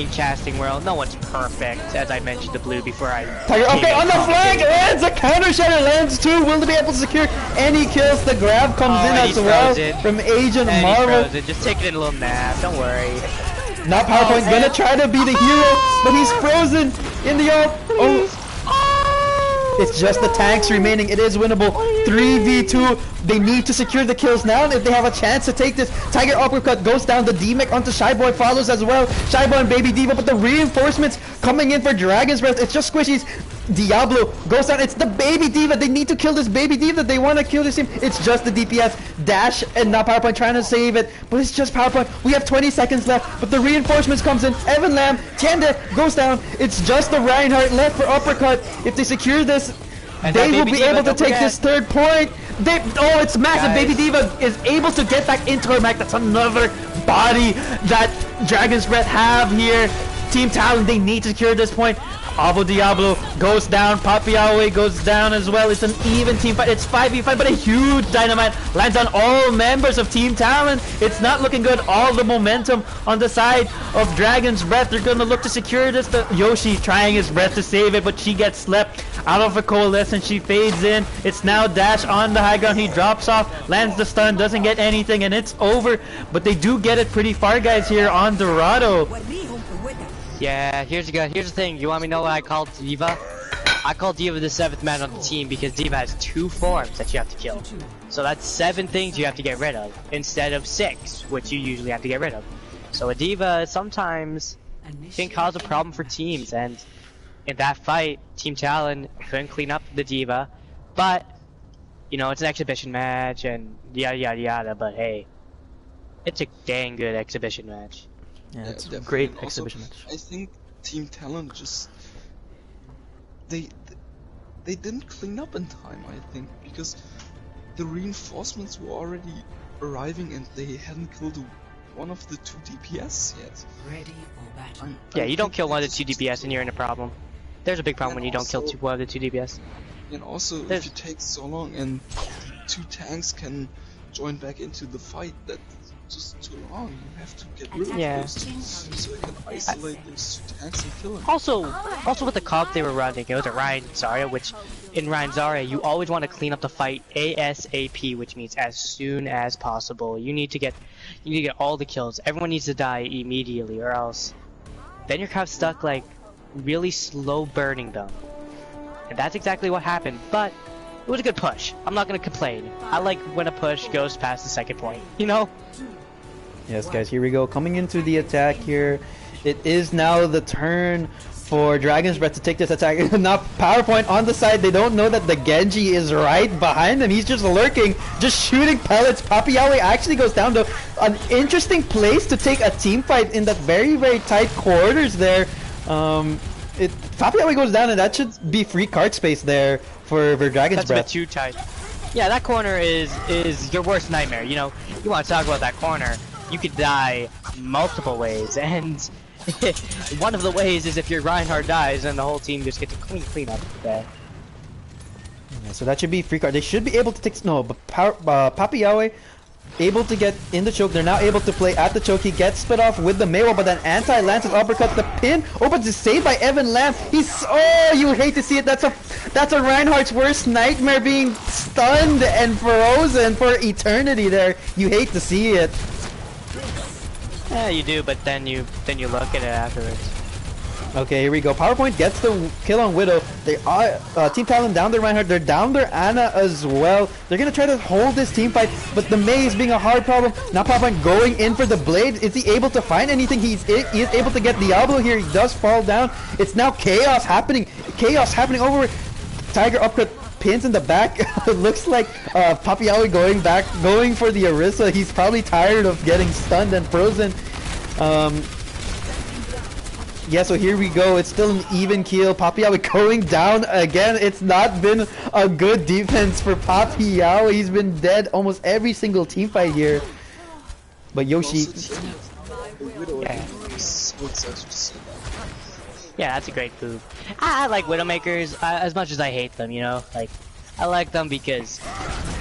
casting world. No one's perfect, as I mentioned to Blue before I... Tiger, okay, on the flank! Lands a counter shatter, lands 2. Will they be able to secure any kills? The grab comes in as well from Agent Marvel. Just take it in a little nap, don't worry. Now PowerPoint gonna try to be the hero, but he's frozen in the ult. Oh. It's just the tanks remaining. It is winnable. 3v2. They need to secure the kills now, and if they have a chance to take this, Tiger uppercut goes down. The D-Mech onto Shy Boy follows as well. Shy Boy and Baby Diva, but the reinforcements coming in for Dragon's Breath. It's just squishies. Diablo goes down. It's the Baby Diva. They need to kill this Baby Diva. They want to kill this team. It's just the DPS. Dash and now PowerPoint trying to save it, but it's just PowerPoint. We have 20 seconds left, but the reinforcements comes in. Evan Lamb, Tiende goes down. It's just the Reinhardt left for uppercut. If they secure this, they will be able to take this 3rd point. Oh, it's massive. Guys. Baby Diva is able to get back into her mech. That's another body that Dragon's Breath have here. Team Talon, they need to secure this point. Avo Diablo goes down. Papi Yahweh goes down as well. It's an even team fight. It's 5v5, but a huge dynamite lands on all members of Team Talon. It's not looking good. All the momentum on the side of Dragon's Breath. They're going to look to secure this. Yoshi trying his best to save it, but she gets slept out of a coalescence. She fades in. It's now Dash on the high ground. He drops off, lands the stun, doesn't get anything, and it's over. But they do get it pretty far, guys, here on Dorado. Yeah, here's the thing. You want me to know what I called Diva? I call Diva the 7th man on the team because Diva has 2 forms that you have to kill. So that's 7 things you have to get rid of, instead of 6, which you usually have to get rid of. So a Diva sometimes can cause a problem for teams, and in that fight, Team Talon couldn't clean up the Diva, but, you know, it's an exhibition match, and yada yada yada, but hey, it's a dang good exhibition match. Yeah, it's a great exhibition match. I think Team Talon just they didn't clean up in time, I think, because the reinforcements were already arriving and they hadn't killed one of the 2 DPS yet. Ready for battle. Yeah, you don't kill one of the 2 DPS and you're in a problem. There's a big problem when you don't kill one of the 2 DPS. And also, if you take so long and 2 tanks can join back into the fight, that's just too long. You have to get rid of those 2 so you can isolate those 2 tanks and kill them. Also with the comp they were running, it was a Ryan Zarya, which in Ryan Zarya you always want to clean up the fight ASAP, which means as soon as possible. You need to get all the kills. Everyone needs to die immediately, or else then you're kind of stuck like really slow burning them. And that's exactly what happened, but it was a good push. I'm not gonna complain. I like when a push goes past the 2nd point, you know? Yes, guys, here we go. Coming into the attack here. It is now the turn for Dragon's Breath to take this attack. Now PowerPoint on the side. They don't know that the Genji is right behind them. He's just lurking, just shooting pellets. Papi Yahweh actually goes down to an interesting place to take a team fight in that very, very tight quarters there. Papi Yahweh goes down, and that should be free card space there for Dragon's Breath. That's a bit too tight. Yeah, that corner is your worst nightmare. You know, you want to talk about that corner. You could die multiple ways, and one of the ways is if your Reinhardt dies and the whole team just gets a clean up there. Yeah, so that should be free card. They should be able to take but Papi Yahweh able to get in the choke. They're now able to play at the choke. He gets split off with the Mayweather, but then anti-lances uppercut the pin. Oh, but it's saved by Evan Lamb. Oh, you hate to see it. That's a Reinhardt's worst nightmare, being stunned and frozen for eternity there. You hate to see it. Yeah, you do, but then you look at it afterwards. Okay, here we go. PowerPoint gets the kill on Widow. They are Team Talon down their Reinhardt. They're down their Ana as well. They're gonna try to hold this team fight, but the Mei is being a hard problem. Now PowerPoint going in for the blade. Is he able to find anything? He is able to get Diablo here. He does fall down. It's now chaos happening. Chaos happening over. Tiger uppercut pins in the back. It looks like Papiawi going for the Orisa. He's probably tired of getting stunned and frozen. Yeah, so here we go. It's still an even keel. Papiawi going down again. It's not been a good defense for Papiawi. He's been dead almost every single team fight here. But Yoshi... Yeah, that's a great move. I like Widowmakers as much as I hate them, you know? Like, I like them because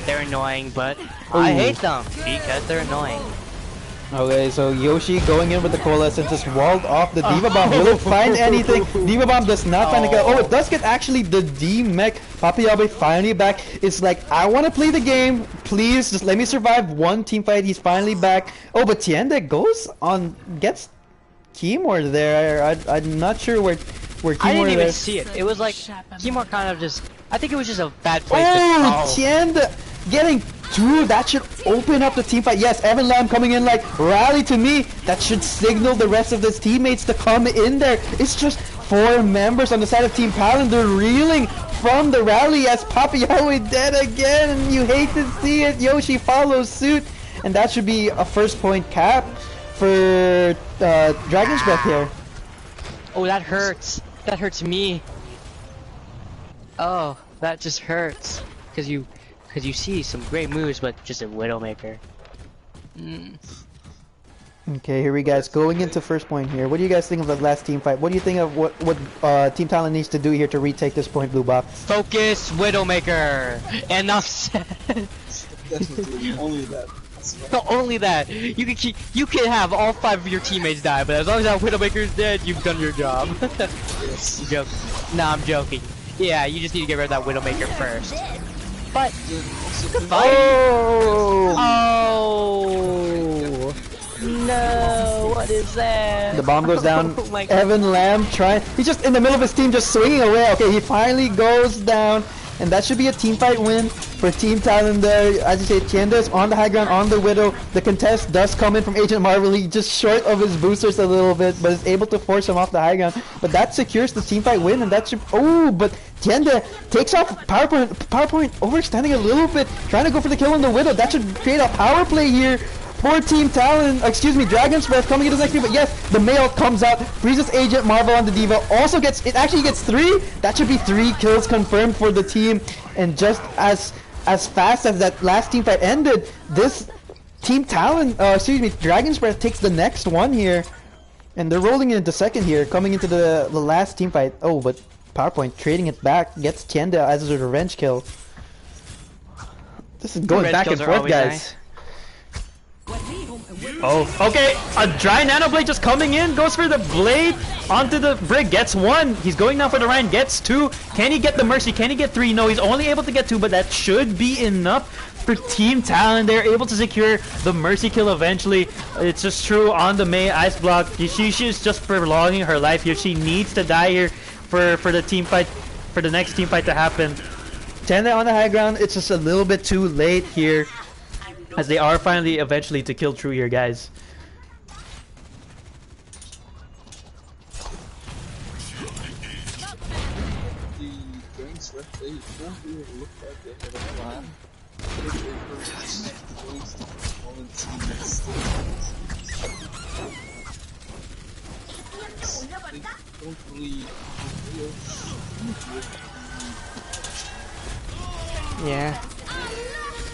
they're annoying, but I hate them because they're annoying. Okay, so Yoshi going in with the Coalescence just walled off the Diva Bomb. Will it find anything? Diva Bomb does not find a kill. Oh, it does get actually the D-Mech. Papiawi finally back. It's like, I want to play the game. Please, just let me survive one team fight. He's finally back. Oh, but Tiende goes on, gets Keymore there. I'm not sure where Keymore I didn't even there. see it. It was like, Keymore kind of just, I think it was just a bad place Oh, to Tiende getting two. That should open up the team fight. Yes, Evan Lamb coming in like, rally to me. That should signal the rest of his teammates to come in there. It's just 4 members on the side of Team Talon. They're reeling from the rally as Papiawi dead again. And you hate to see it. Yoshi follows suit. And that should be a first point cap for Dragon's Breath here. Oh, that hurts. That hurts me. Oh, that just hurts. Because you see some great moves, but just a Widowmaker. Okay, here we guys going into first point here. What do you guys think of the last team fight? What do you think of what Team Talon needs to do here to retake this point, Blue Box? Focus, Widowmaker. Enough said. Definitely, only that. Not only that, you can have all 5 of your teammates die, but as long as that Widowmaker is dead, you've done your job. Yes. Nah, I'm joking. Yeah, you just need to get rid of that Widowmaker first. But Oh! Oh no! What is that? The bomb goes down. Oh my God. Evan Lamb trying. He's just in the middle of his team, just swinging away. Okay, he finally goes down, and that should be a team fight win for Team Talon there. As you say, Tienda's on the high ground on the Widow. The contest does come in from Agent Marvel. He just short of his boosters a little bit, but is able to force him off the high ground. But that secures the team fight win, and that should. Oh, but Tienda takes off PowerPoint overextending a little bit, trying to go for the kill on the Widow. That should create a power play here for Team Talon. Excuse me, Dragon's Breath coming into the next team. But yes, the male comes out, freezes Agent Marvel on the Diva. Also gets, it actually gets 3. That should be 3 kills confirmed for the team. And just as fast as that last team fight ended, this Team Talon, Dragon's Breath takes the next one here. And they're rolling into second here, coming into the last team fight. Oh, but PowerPoint trading it back, gets Tienda as a revenge kill. This is going back and forth, guys. Oh, okay. A dry nano blade just coming in, goes for the blade onto the Brig, gets 1. He's going now for the Ryan, gets 2. Can he get the Mercy? Can he get 3? No, he's only able to get 2, but that should be enough for Team Talon. They're able to secure the Mercy kill eventually. It's just true on the Mei Ice Block. She's just prolonging her life here. She needs to die here for the team fight, for the next team fight to happen. Tenda on the high ground, it's just a little bit too late here. As they are finally eventually to kill True here, guys. The games that they don't really look like they have a plan. They don't really Yeah.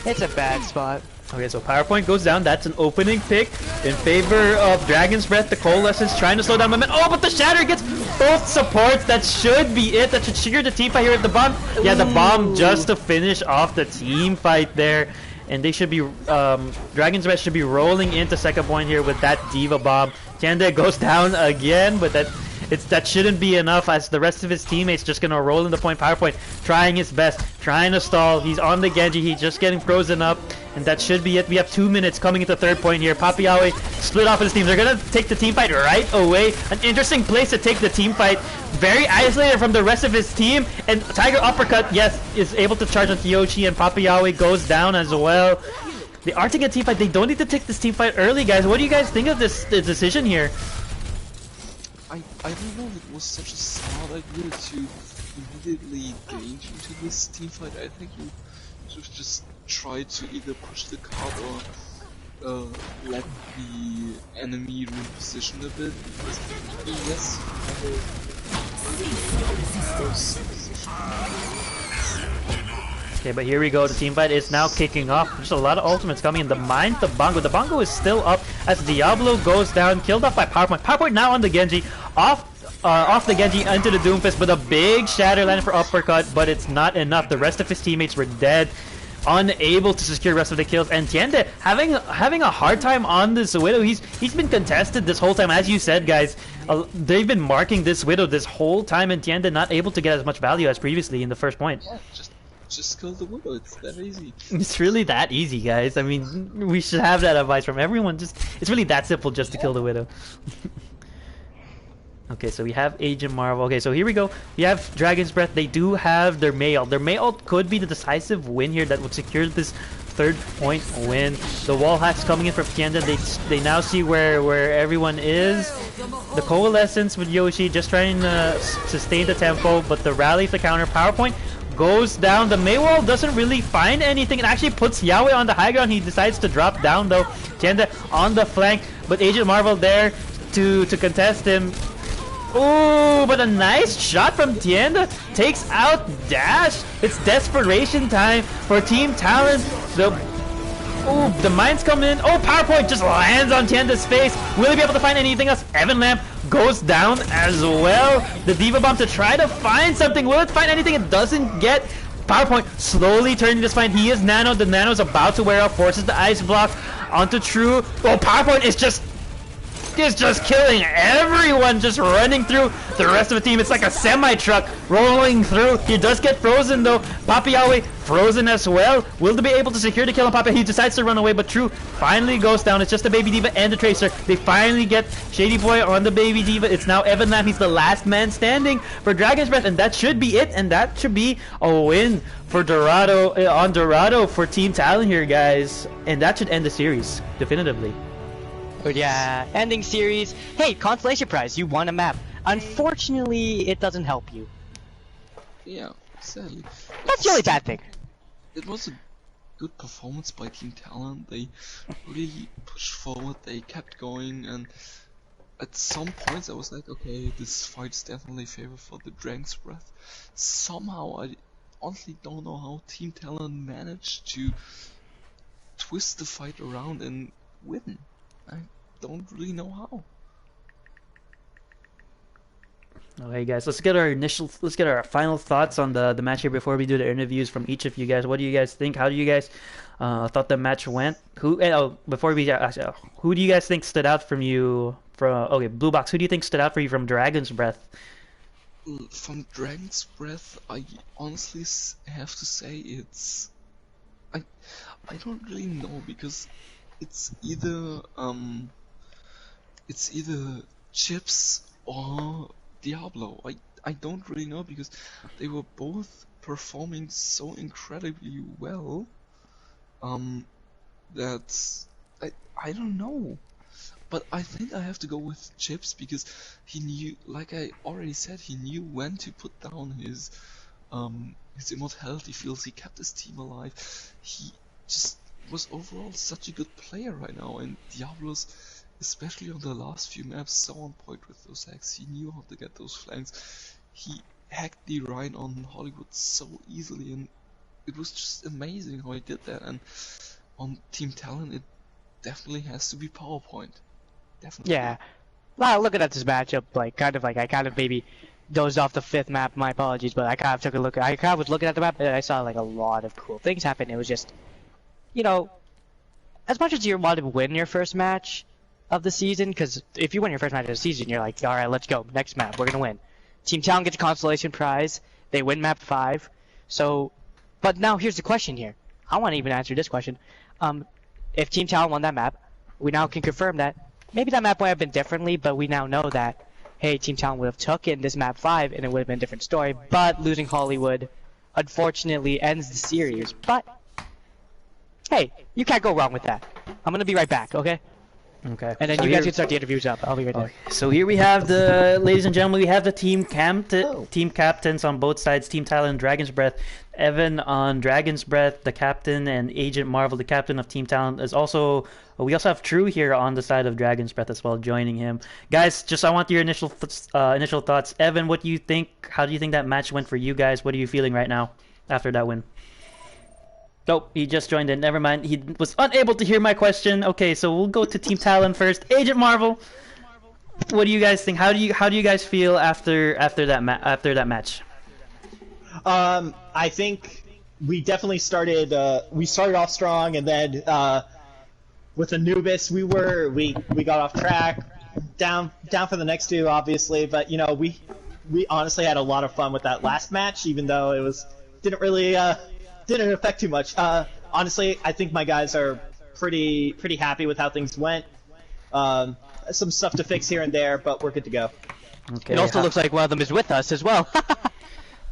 It's a bad spot. Okay, so PowerPoint goes down. That's an opening pick in favor of Dragon's Breath. The Coalescence trying to slow down momentum. Oh, but the Shatter gets both supports. That should be it. That should trigger the team fight here at the bomb. Yeah, the bomb just to finish off the team fight there. and they should be Dragon's Breath should be rolling into second point here with that Diva Bomb. Tiende goes down again, but that shouldn't be enough, as the rest of his teammates just gonna roll in the point. PowerPoint trying his best, trying to stall. He's on the Genji, he's just getting frozen up, and that should be it. We have 2 minutes coming into third point here. Papiawe split off his team. They're gonna take the team fight right away. An interesting place to take the team fight. Very isolated from the rest of his team, and Tiger Uppercut, yes, is able to charge on Yoshi, and Papiawe goes down as well. They are taking a team fight. They don't need to take this team fight early, guys. What do you guys think of this decision here? I don't know if it was such a smart idea to immediately engage into this team fight. I think you should just try to either push the card or let the enemy reposition a bit. Because, yes, okay, but here we go. The team fight is now kicking off. There's a lot of ultimates coming in. The Mind, the Bongo. The Bongo is still up as Diablo goes down, killed off by PowerPoint. PowerPoint now on the Genji, off the Genji into the Doomfist, but a big shatter landed for Uppercut, but it's not enough. The rest of his teammates were dead, unable to secure the rest of the kills, and Tiende having a hard time on this Widow. He's been contested this whole time, as you said, guys. They've been marking this Widow this whole time, and Tiende not able to get as much value as previously in the first point. Yeah, just kill the Widow. It's that easy. It's really that easy, guys. I mean, we should have that advice from everyone. It's really that simple just to kill the Widow. Okay, so we have Agent Marvel. Okay, so here we go. We have Dragon's Breath. They do have their May ult. Their May ult could be the decisive win here that would secure this third point win. The wall hacks coming in from Tiende. They now see where everyone is. The Coalescence with Yoshi just trying to sustain the tempo, but the rally for counter. PowerPoint goes down. The May wall doesn't really find anything. It actually puts Yahweh on the high ground. He decides to drop down though. Tiende on the flank, but Agent Marvel there to contest him. Oh, but a nice shot from Tiende takes out Dash. It's desperation time for Team Talon. The mines come in. Oh, PowerPoint just lands on Tiende's face. Will he be able to find anything else? Evan Lamp goes down as well. The Diva Bomb to try to find something. Will it find anything? It doesn't get. PowerPoint slowly turning this fight. He is Nano. The Nano's about to wear off. Forces the ice block onto True. Oh, PowerPoint is just killing everyone, just running through the rest of the team. It's like a semi-truck rolling through. He does get frozen though. Papiawe frozen as well. Will they be able to secure the kill on Papiawe? He decides to run away, but True finally goes down. It's just the Baby Diva and the Tracer. They finally get Shady Boy on the Baby Diva. It's now Evan Lamb. He's the last man standing for Dragon's Breath, and that should be it, and that should be a win for Dorado for Team Talon here, guys. And that should end the series definitively. But yeah, ending series. Hey, consolation prize, you won a map. Unfortunately, it doesn't help you. Yeah, sadly. That's the only bad thing. It was a good performance by Team Talon. They really pushed forward, they kept going, and at some points I was like, okay, this fight is definitely favored for the Dragon's Breath. Somehow, I honestly don't know how Team Talon managed to twist the fight around and win. I don't really know how. Okay, guys, let's get our final thoughts on the match here before we do the interviews from each of you guys. What do you guys think? How do you guys thought the match went? Who do you guys think stood out from you? Okay, Blue Box. Who do you think stood out for you from Dragon's Breath? From Dragon's Breath, I honestly have to say I don't really know, because it's either Chips or Diablo. I don't really know, because they were both performing so incredibly well that I don't know. But I think I have to go with Chips, because he knew, like I already said, he knew when to put down his immortality fields. He kept his team alive. He just was overall such a good player right now, and Diablo's, especially on the last few maps, so on point with those hacks. He knew how to get those flanks. He hacked the Rhine on Hollywood so easily, and it was just amazing how he did that. And on Team Talon, it definitely has to be PowerPoint. Definitely. Yeah. Wow, looking at this matchup, I kind of maybe dozed off the fifth map. My apologies, but I kind of took a look. I kind of was looking at the map, and I saw like a lot of cool things happen. It was just you know, as much as you want to win your first match of the season, because if you win your first match of the season, you're like, all right, let's go, next map, we're gonna win. Team Talon gets a consolation prize. They win map 5. So, but now here's the question here. I want to even answer this question. If Team Talon won that map, we now can confirm that maybe that map might have been differently, but we now know that, hey, Team Talon would have took in this map 5 and it would have been a different story, but losing Hollywood unfortunately ends the series. But, hey, you can't go wrong with that. I'm gonna be right back, okay? Okay. And then you guys can start the interviews up. I'll be right there. So here we have ladies and gentlemen, we have the team captains on both sides. Team Talon, Dragon's Breath. Evan on Dragon's Breath, the captain, and Agent Marvel, the captain of Team Talon, is also. We also have True here on the side of Dragon's Breath as well, joining him. Guys, I want your initial thoughts. Evan, what do you think? How do you think that match went for you guys? What are you feeling right now after that win? Nope, he just joined in. Never mind. He was unable to hear my question. Okay, so we'll go to Team Talon first. Agent Marvel, what do you guys think? How do you guys feel after that match? I think we definitely started. We started off strong, and then with Anubis, we got off track. Down for the next 2, obviously, but you know we honestly had a lot of fun with that last match, even though it didn't affect too much. Honestly, I think my guys are pretty happy with how things went. Some stuff to fix here and there, but we're good to go. Okay. It also looks like one of them is with us as well.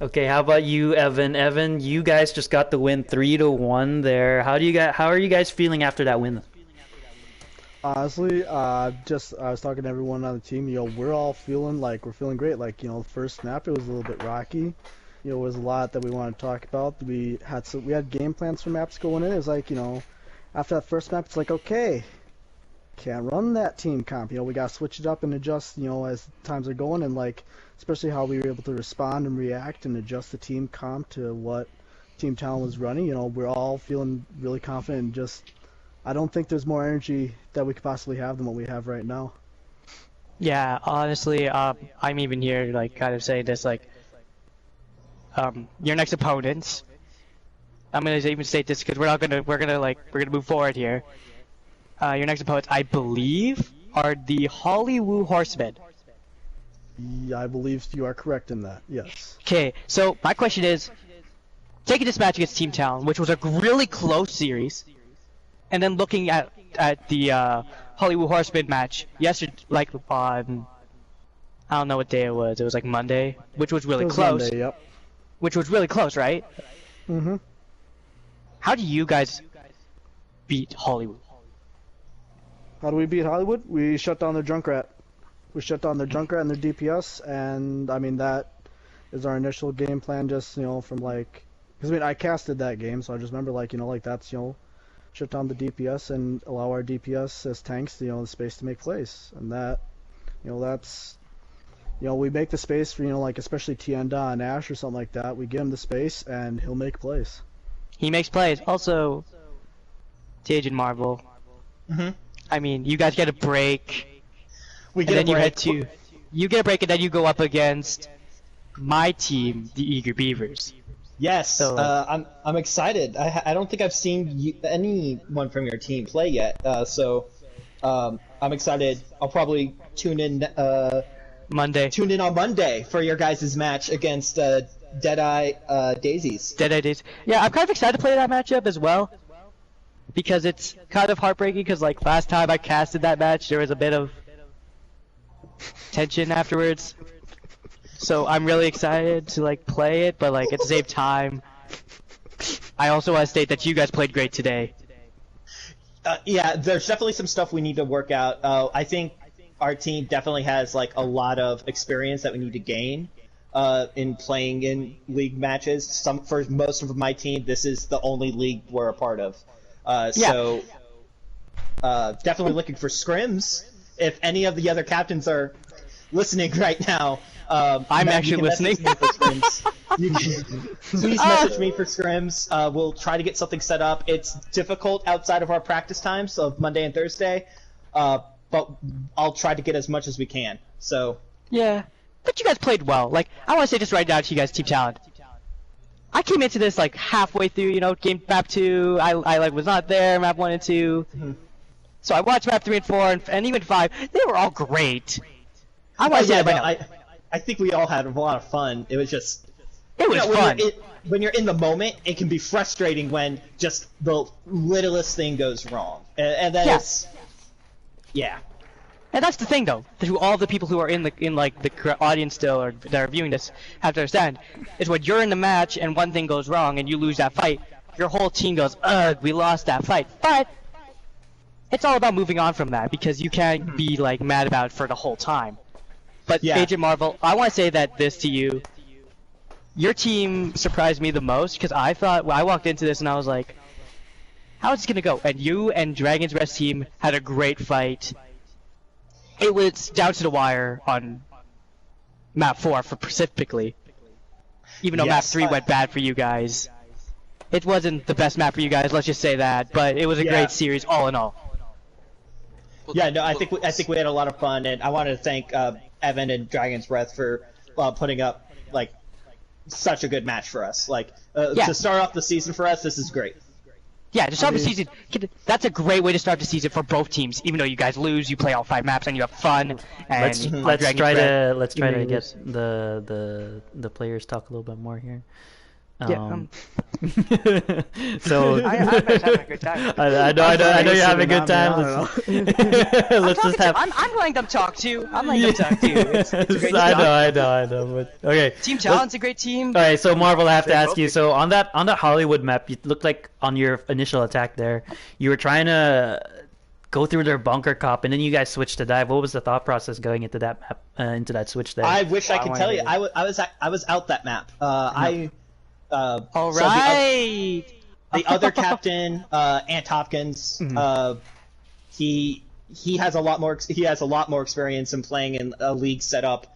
Okay, how about you, Evan? Evan, you guys just got the win 3-1 there. How are you guys feeling after that win? Honestly, I was talking to everyone on the team. You know, we're feeling great. Like, you know, the first map it was a little bit rocky. You know, there was a lot that we wanted to talk about. We had game plans for maps going in. It was like, you know, after that first map, it's like, okay, can't run that team comp. You know, we got to switch it up and adjust, you know, as times are going, and like, especially how we were able to respond and react and adjust the team comp to what Team Talon was running. You know, we're all feeling really confident, and just, I don't think there's more energy that we could possibly have than what we have right now. Yeah, honestly, I'm even here, like, kind of saying this, like, your next opponents, I'm gonna even state this because we're gonna move forward here. Your next opponents, I believe, are the Hollywood Horsemen. Yeah, I believe you are correct in that, yes. Okay, so my question is, taking this match against Team Talon, which was a really close series, and then looking at the Hollywood Horsemen match yesterday, like on, I don't know what day it was like Monday, which was really close. Monday, yep. Which was really close, right? Mm-hmm. How do you guys beat Hollywood? How do we beat Hollywood? We shut down their Junkrat. We shut down their Junkrat and their DPS, and I mean that is our initial game plan. Just, you know, from like, because I mean I casted that game, so I just remember, like, you know, like that's, you know, shut down the DPS and allow our DPS as tanks, you know, the space to make plays, and that, you know, that's, you know, we make the space for, you know, like especially Tienda and Ash or something like that. We give him the space and he'll make plays. He makes plays. Also, Agent Marvel. Mm-hmm. I mean, you guys get a break. We get and then a break. you get a break, and then you go up against my team, the Eager Beavers. Yes, So, I'm excited. I don't think I've seen anyone from your team play yet, so I'm excited. I'll probably tune in Monday. Tune in on Monday for your guys' match against Deadeye Daisies. Deadeye Daisies. Yeah, I'm kind of excited to play that matchup as well, because it's kind of heartbreaking. Because like last time I casted that match, there was a bit of tension afterwards. So I'm really excited to like play it, but like at the same time, I also want to state that you guys played great today. Yeah, there's definitely some stuff we need to work out. I think our team definitely has like a lot of experience that we need to gain in playing in league matches. For most of my team, this is the only league we're a part of. So definitely looking for scrims. If any of the other captains are listening right now, I'm actually listening. Please message me for scrims. We'll try to get something set up. It's difficult outside of our practice times of Monday and Thursday, but I'll try to get as much as we can. So yeah, but you guys played well. Like, I want to say this right now to you guys, Team Talon. I came into this like halfway through, you know, map 2. I like was not there. Map 1 and 2. So I watched map 3 and 4 and even 5. They were all great. I want to say that right now. I think we all had a lot of fun. It was just. It was fun. When you're in the moment, it can be frustrating when just the littlest thing goes wrong, and then it's. Yeah. And that's the thing, though. To all the people who are in the audience still or that are viewing this have to understand is when you're in the match and one thing goes wrong and you lose that fight, your whole team goes, "Ugh, we lost that fight." But it's all about moving on from that because you can't be like mad about it for the whole time. But Agent Marvel, I want to say that this to you. Your team surprised me the most because I thought I walked into this and I was like, "How is this gonna go?" And you and Dragon's Rest team had a great fight. It was down to the wire on map 4 for specifically. Even though map 3 went bad for you guys. It wasn't the best map for you guys, let's just say that, but it was a great series all in all. Yeah, no, I think we had a lot of fun, and I wanted to thank Evan and Dragon's Breath for putting up like such a good match for us. Like to start off the season for us, this is great. Yeah, to start the season, that's a great way to start the season for both teams. Even though you guys lose, you play all 5 maps and you have fun. And let's try to get the players talk a little bit more here. So I'm just having a good time. I know you're having a good time. Let's just have. I'm letting them talk too. I'm letting them talk too. It's a great I know. But, okay. Team Talon's a great team. All right, so Marvel, I have to ask you. So on that Hollywood map, it looked like on your initial attack there, you were trying to go through their bunker cop, and then you guys switched to dive. What was the thought process going into that map, into that switch there? I wish I could tell you. I was out that map. All right. So the other captain, Ant Hopkins, he has a lot more experience in playing in a league setup.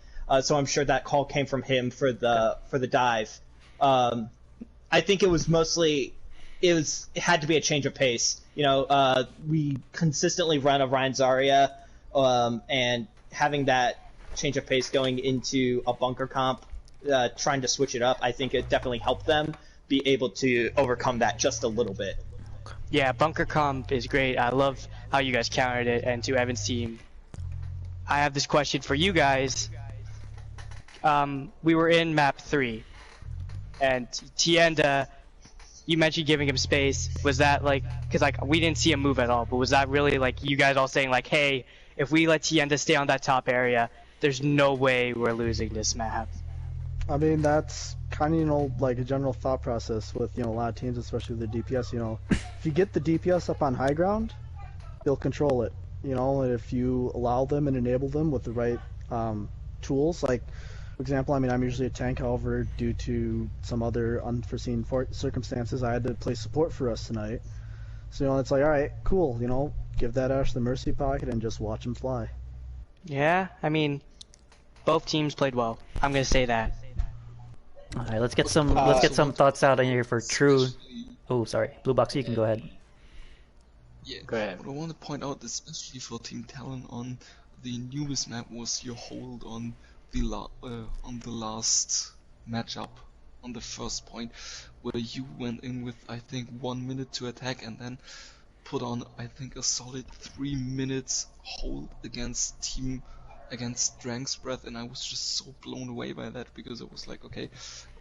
So I'm sure that call came from him for the dive. I think it was mostly it had to be a change of pace. You know, we consistently run a Ryan Zarya, and having that change of pace going into a bunker comp. Trying to switch it up, I think it definitely helped them be able to overcome that just a little bit. Yeah, bunker comp is great. I love how you guys countered it. And to Evan's team, I have this question for you guys. We were in map 3, and Tienda, you mentioned giving him space. Was that like, because like we didn't see him move at all, but was that really like you guys all saying like, hey, if we let Tienda stay on that top area, there's no way we're losing this map? I mean, that's kind of, you know, like a general thought process with, you know, a lot of teams, especially with the DPS, you know. If you get the DPS up on high ground, they'll control it, you know, and if you allow them and enable them with the right tools, like, for example, I mean, I'm usually a tank, however, due to some other unforeseen circumstances, I had to play support for us tonight. So, you know, it's like, alright, cool, you know, give that Ash the Mercy Pocket and just watch him fly. Yeah, I mean, both teams played well. I'm going to say that. All right, let's get some thoughts out in here for True. Oh, sorry, Blue Box, you can go ahead. Yeah, go ahead. What I want to point out, especially for Team Talon on the newest map, was your hold on the last matchup on the first point, where you went in with I think 1 minute to attack and then put on I think a solid 3 minutes hold against Drank's Breath, and I was just so blown away by that because it was like, okay,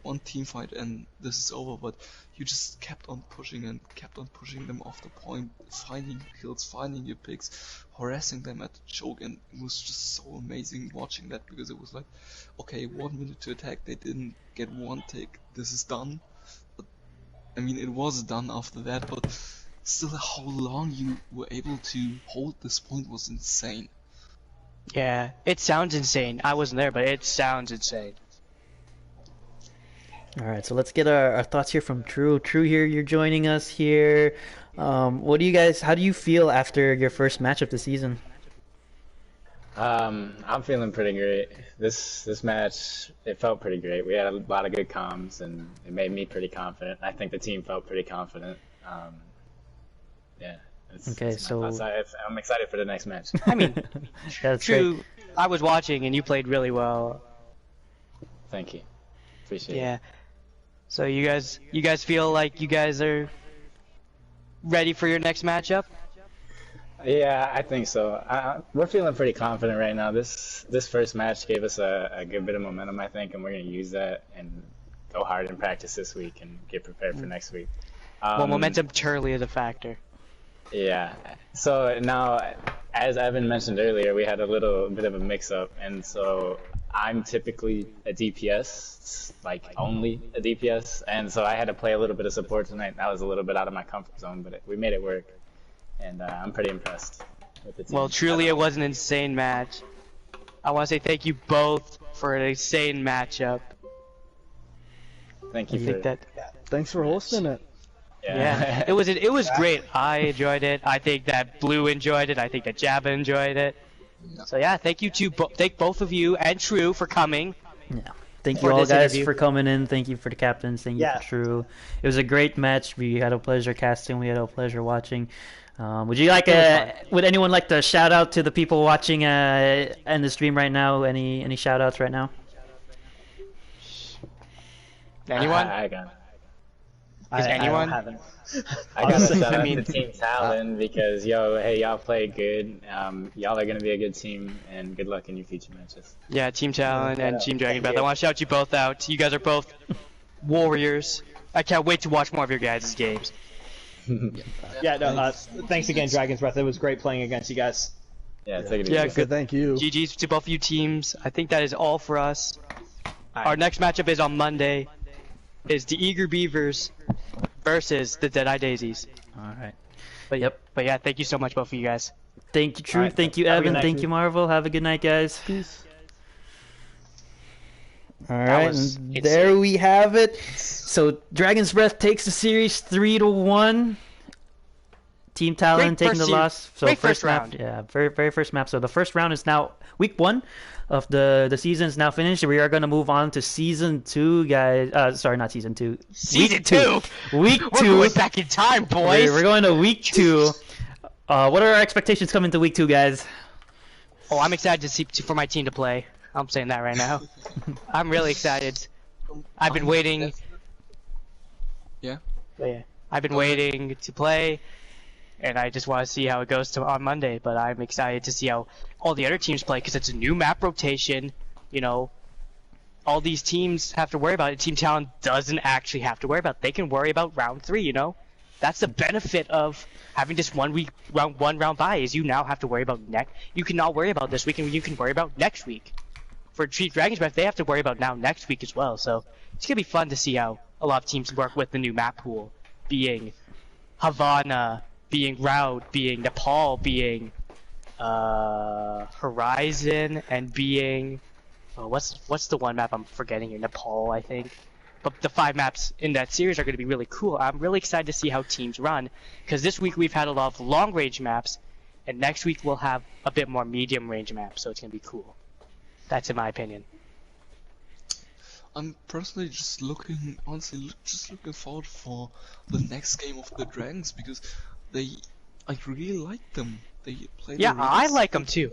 one team fight and this is over, but you just kept on pushing them off the point, finding kills, finding your picks, harassing them at the choke, and it was just so amazing watching that because it was like, okay, 1 minute to attack, they didn't get one tick, this is done. But, I mean, it was done after that, but still how long you were able to hold this point was insane. Yeah, it sounds insane. I wasn't there, but it sounds insane. All right, so let's get our thoughts here from True. True, here you're joining us here. What do you guys? How do you feel after your first match of the season? I'm feeling pretty great. This match, it felt pretty great. We had a lot of good comms, and it made me pretty confident. I think the team felt pretty confident. Yeah. I'm excited for the next match. I mean, True. Great. I was watching, and you played really well. Thank you. Appreciate it. Yeah. So you guys feel like you guys are ready for your next matchup? Yeah, I think so. We're feeling pretty confident right now. This first match gave us a good bit of momentum, I think, and we're going to use that and go hard in practice this week and get prepared for next week. Well, momentum truly is a factor. Yeah. So now, as Evan mentioned earlier, we had a little bit of a mix-up, and so I'm typically a DPS, like only a DPS, and so I had to play a little bit of support tonight. That was a little bit out of my comfort zone, but we made it work, and I'm pretty impressed with the team. Well, truly it was an insane match. I want to say thank you both for an insane matchup. Thank you. Thanks for hosting it. Yeah, it was great. I enjoyed it. I think that Blue enjoyed it. I think that Jabba enjoyed it. So yeah, thank you to thank both of you and True for coming. Yeah. Thank you all guys for coming in. Thank you for the captains. Thank you for True. It was a great match. We had a pleasure casting. We had a pleasure watching. Would anyone like to shout out to the people watching in the stream right now? Any shout outs right now? Anyone? I got it. Is anyone? I got to shout out to Team Talon because y'all played good. Y'all are gonna be a good team, and good luck in your future matches. Yeah, Team Talon and Team Dragon Breath. I want to shout you both out. You guys are both warriors. I can't wait to watch more of your guys' games. Thanks again, Dragon's Breath. It was great playing against you guys. Yeah, take it easy. Yeah, good. Thank you. GG's to both of you teams. I think that is all for us. Our next matchup is on Monday. Is the Eager Beavers versus the Deadeye Daisies. Alright. But yeah, thank you so much, both of you guys. Thank you, True. Right. Thank you, Evan. Thank you, Marvel. Have a good night, guys. Peace. Alright, there we have it. So Dragon's Breath takes the series 3-1. Team Talon taking the loss. So first round. Yeah, very first map. So the first round is now week 1 of the season is now finished. We are going to move on to season 2, guys. Sorry, not season 2. Season 2. Week 2. We're going back in time, boys. We're going to week 2. What are our expectations coming to week 2, guys? Oh, I'm excited to see for my team to play. I'm saying that right now. I'm really excited. I've been waiting. Yeah. I've been waiting to play. And I just want to see how it goes on Monday, but I'm excited to see how all the other teams play because it's a new map rotation. You know, all these teams have to worry about it. Team Talon doesn't actually have to worry about it. They can worry about round 3. You know, that's the benefit of having this round bye. Is you now have to worry about You can not worry about this week, and you can worry about next week. For Dragon's Breath, they have to worry about next week as well. So it's gonna be fun to see how a lot of teams work with the new map pool, being Havana, being Raud, being Nepal, being Horizon, and being what's the one map I'm forgetting here? Nepal, I think. But the 5 maps in that series are going to be really cool. I'm really excited to see how teams run because this week we've had a lot of long range maps, and next week we'll have a bit more medium range maps. So it's going to be cool. That's in my opinion. I'm personally just looking forward for the next game of the Dragons because I really like them. They play. Yeah, I like them too.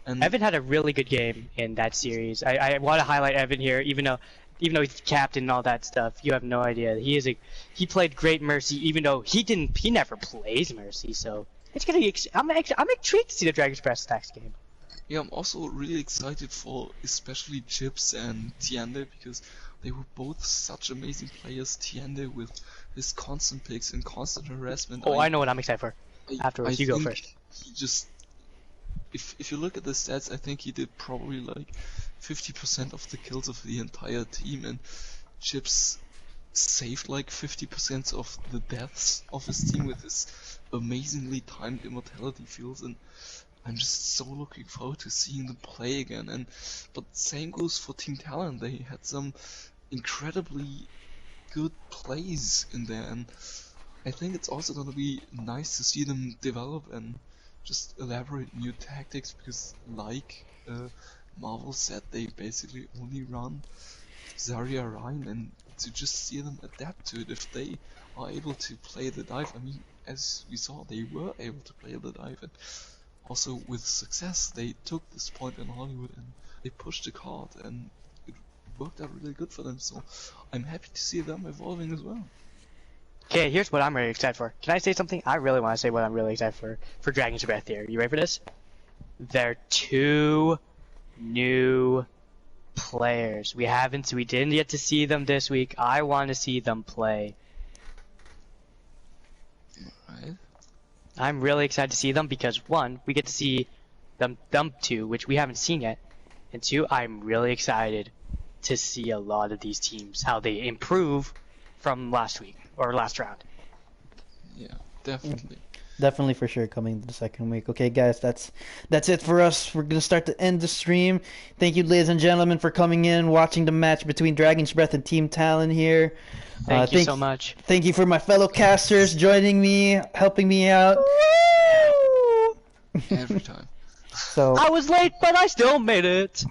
And Evan had a really good game in that series. I want to highlight Evan here, even though he's captain and all that stuff. You have no idea. He played great Mercy, even though he never plays Mercy. So it's gonna be. I'm intrigued to see the Dragon's Breath next game. Yeah, I'm also really excited for especially Chips and Tiende because they were both such amazing players. Tiende with his constant picks and constant harassment. Oh, I know what I'm excited for. Afterwards, you go first. He just, if you look at the stats, I think he did probably like 50% of the kills of the entire team, and Chips saved like 50% of the deaths of his team with his amazingly timed immortality fields, and I'm just so looking forward to seeing them play again. But same goes for Team Talon. They had some incredibly good plays in there, and I think it's also gonna be nice to see them develop and just elaborate new tactics because, like Marvel said, they basically only run Zarya Rhine, and to just see them adapt to it if they are able to play the dive. I mean, as we saw, they were able to play the dive, and also with success they took this point in Hollywood and they pushed the card, and it worked out really good for them. So I'm happy to see them evolving as well. Okay, here's what I'm really excited for. Can I say something? I really want to say what I'm really excited for Dragon's Breath here. You ready for this? They're 2 new players. We didn't get to see them this week. I want to see them play. Right. I'm really excited to see them because 1, we get to see them 2, which we haven't seen yet, and 2, I'm really excited to see a lot of these teams, how they improve from last week or last round. Yeah, definitely. Definitely for sure coming the second week. Okay, guys, that's it for us. We're gonna start to end the stream. Thank you, ladies and gentlemen, for coming in, watching the match between Dragon's Breath and Team Talon here. Thank you so much. Thank you for my fellow casters joining me, helping me out. Every time. So I was late, but I still made it.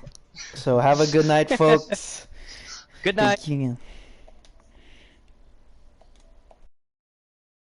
have a good night, folks. Good night. Thank you.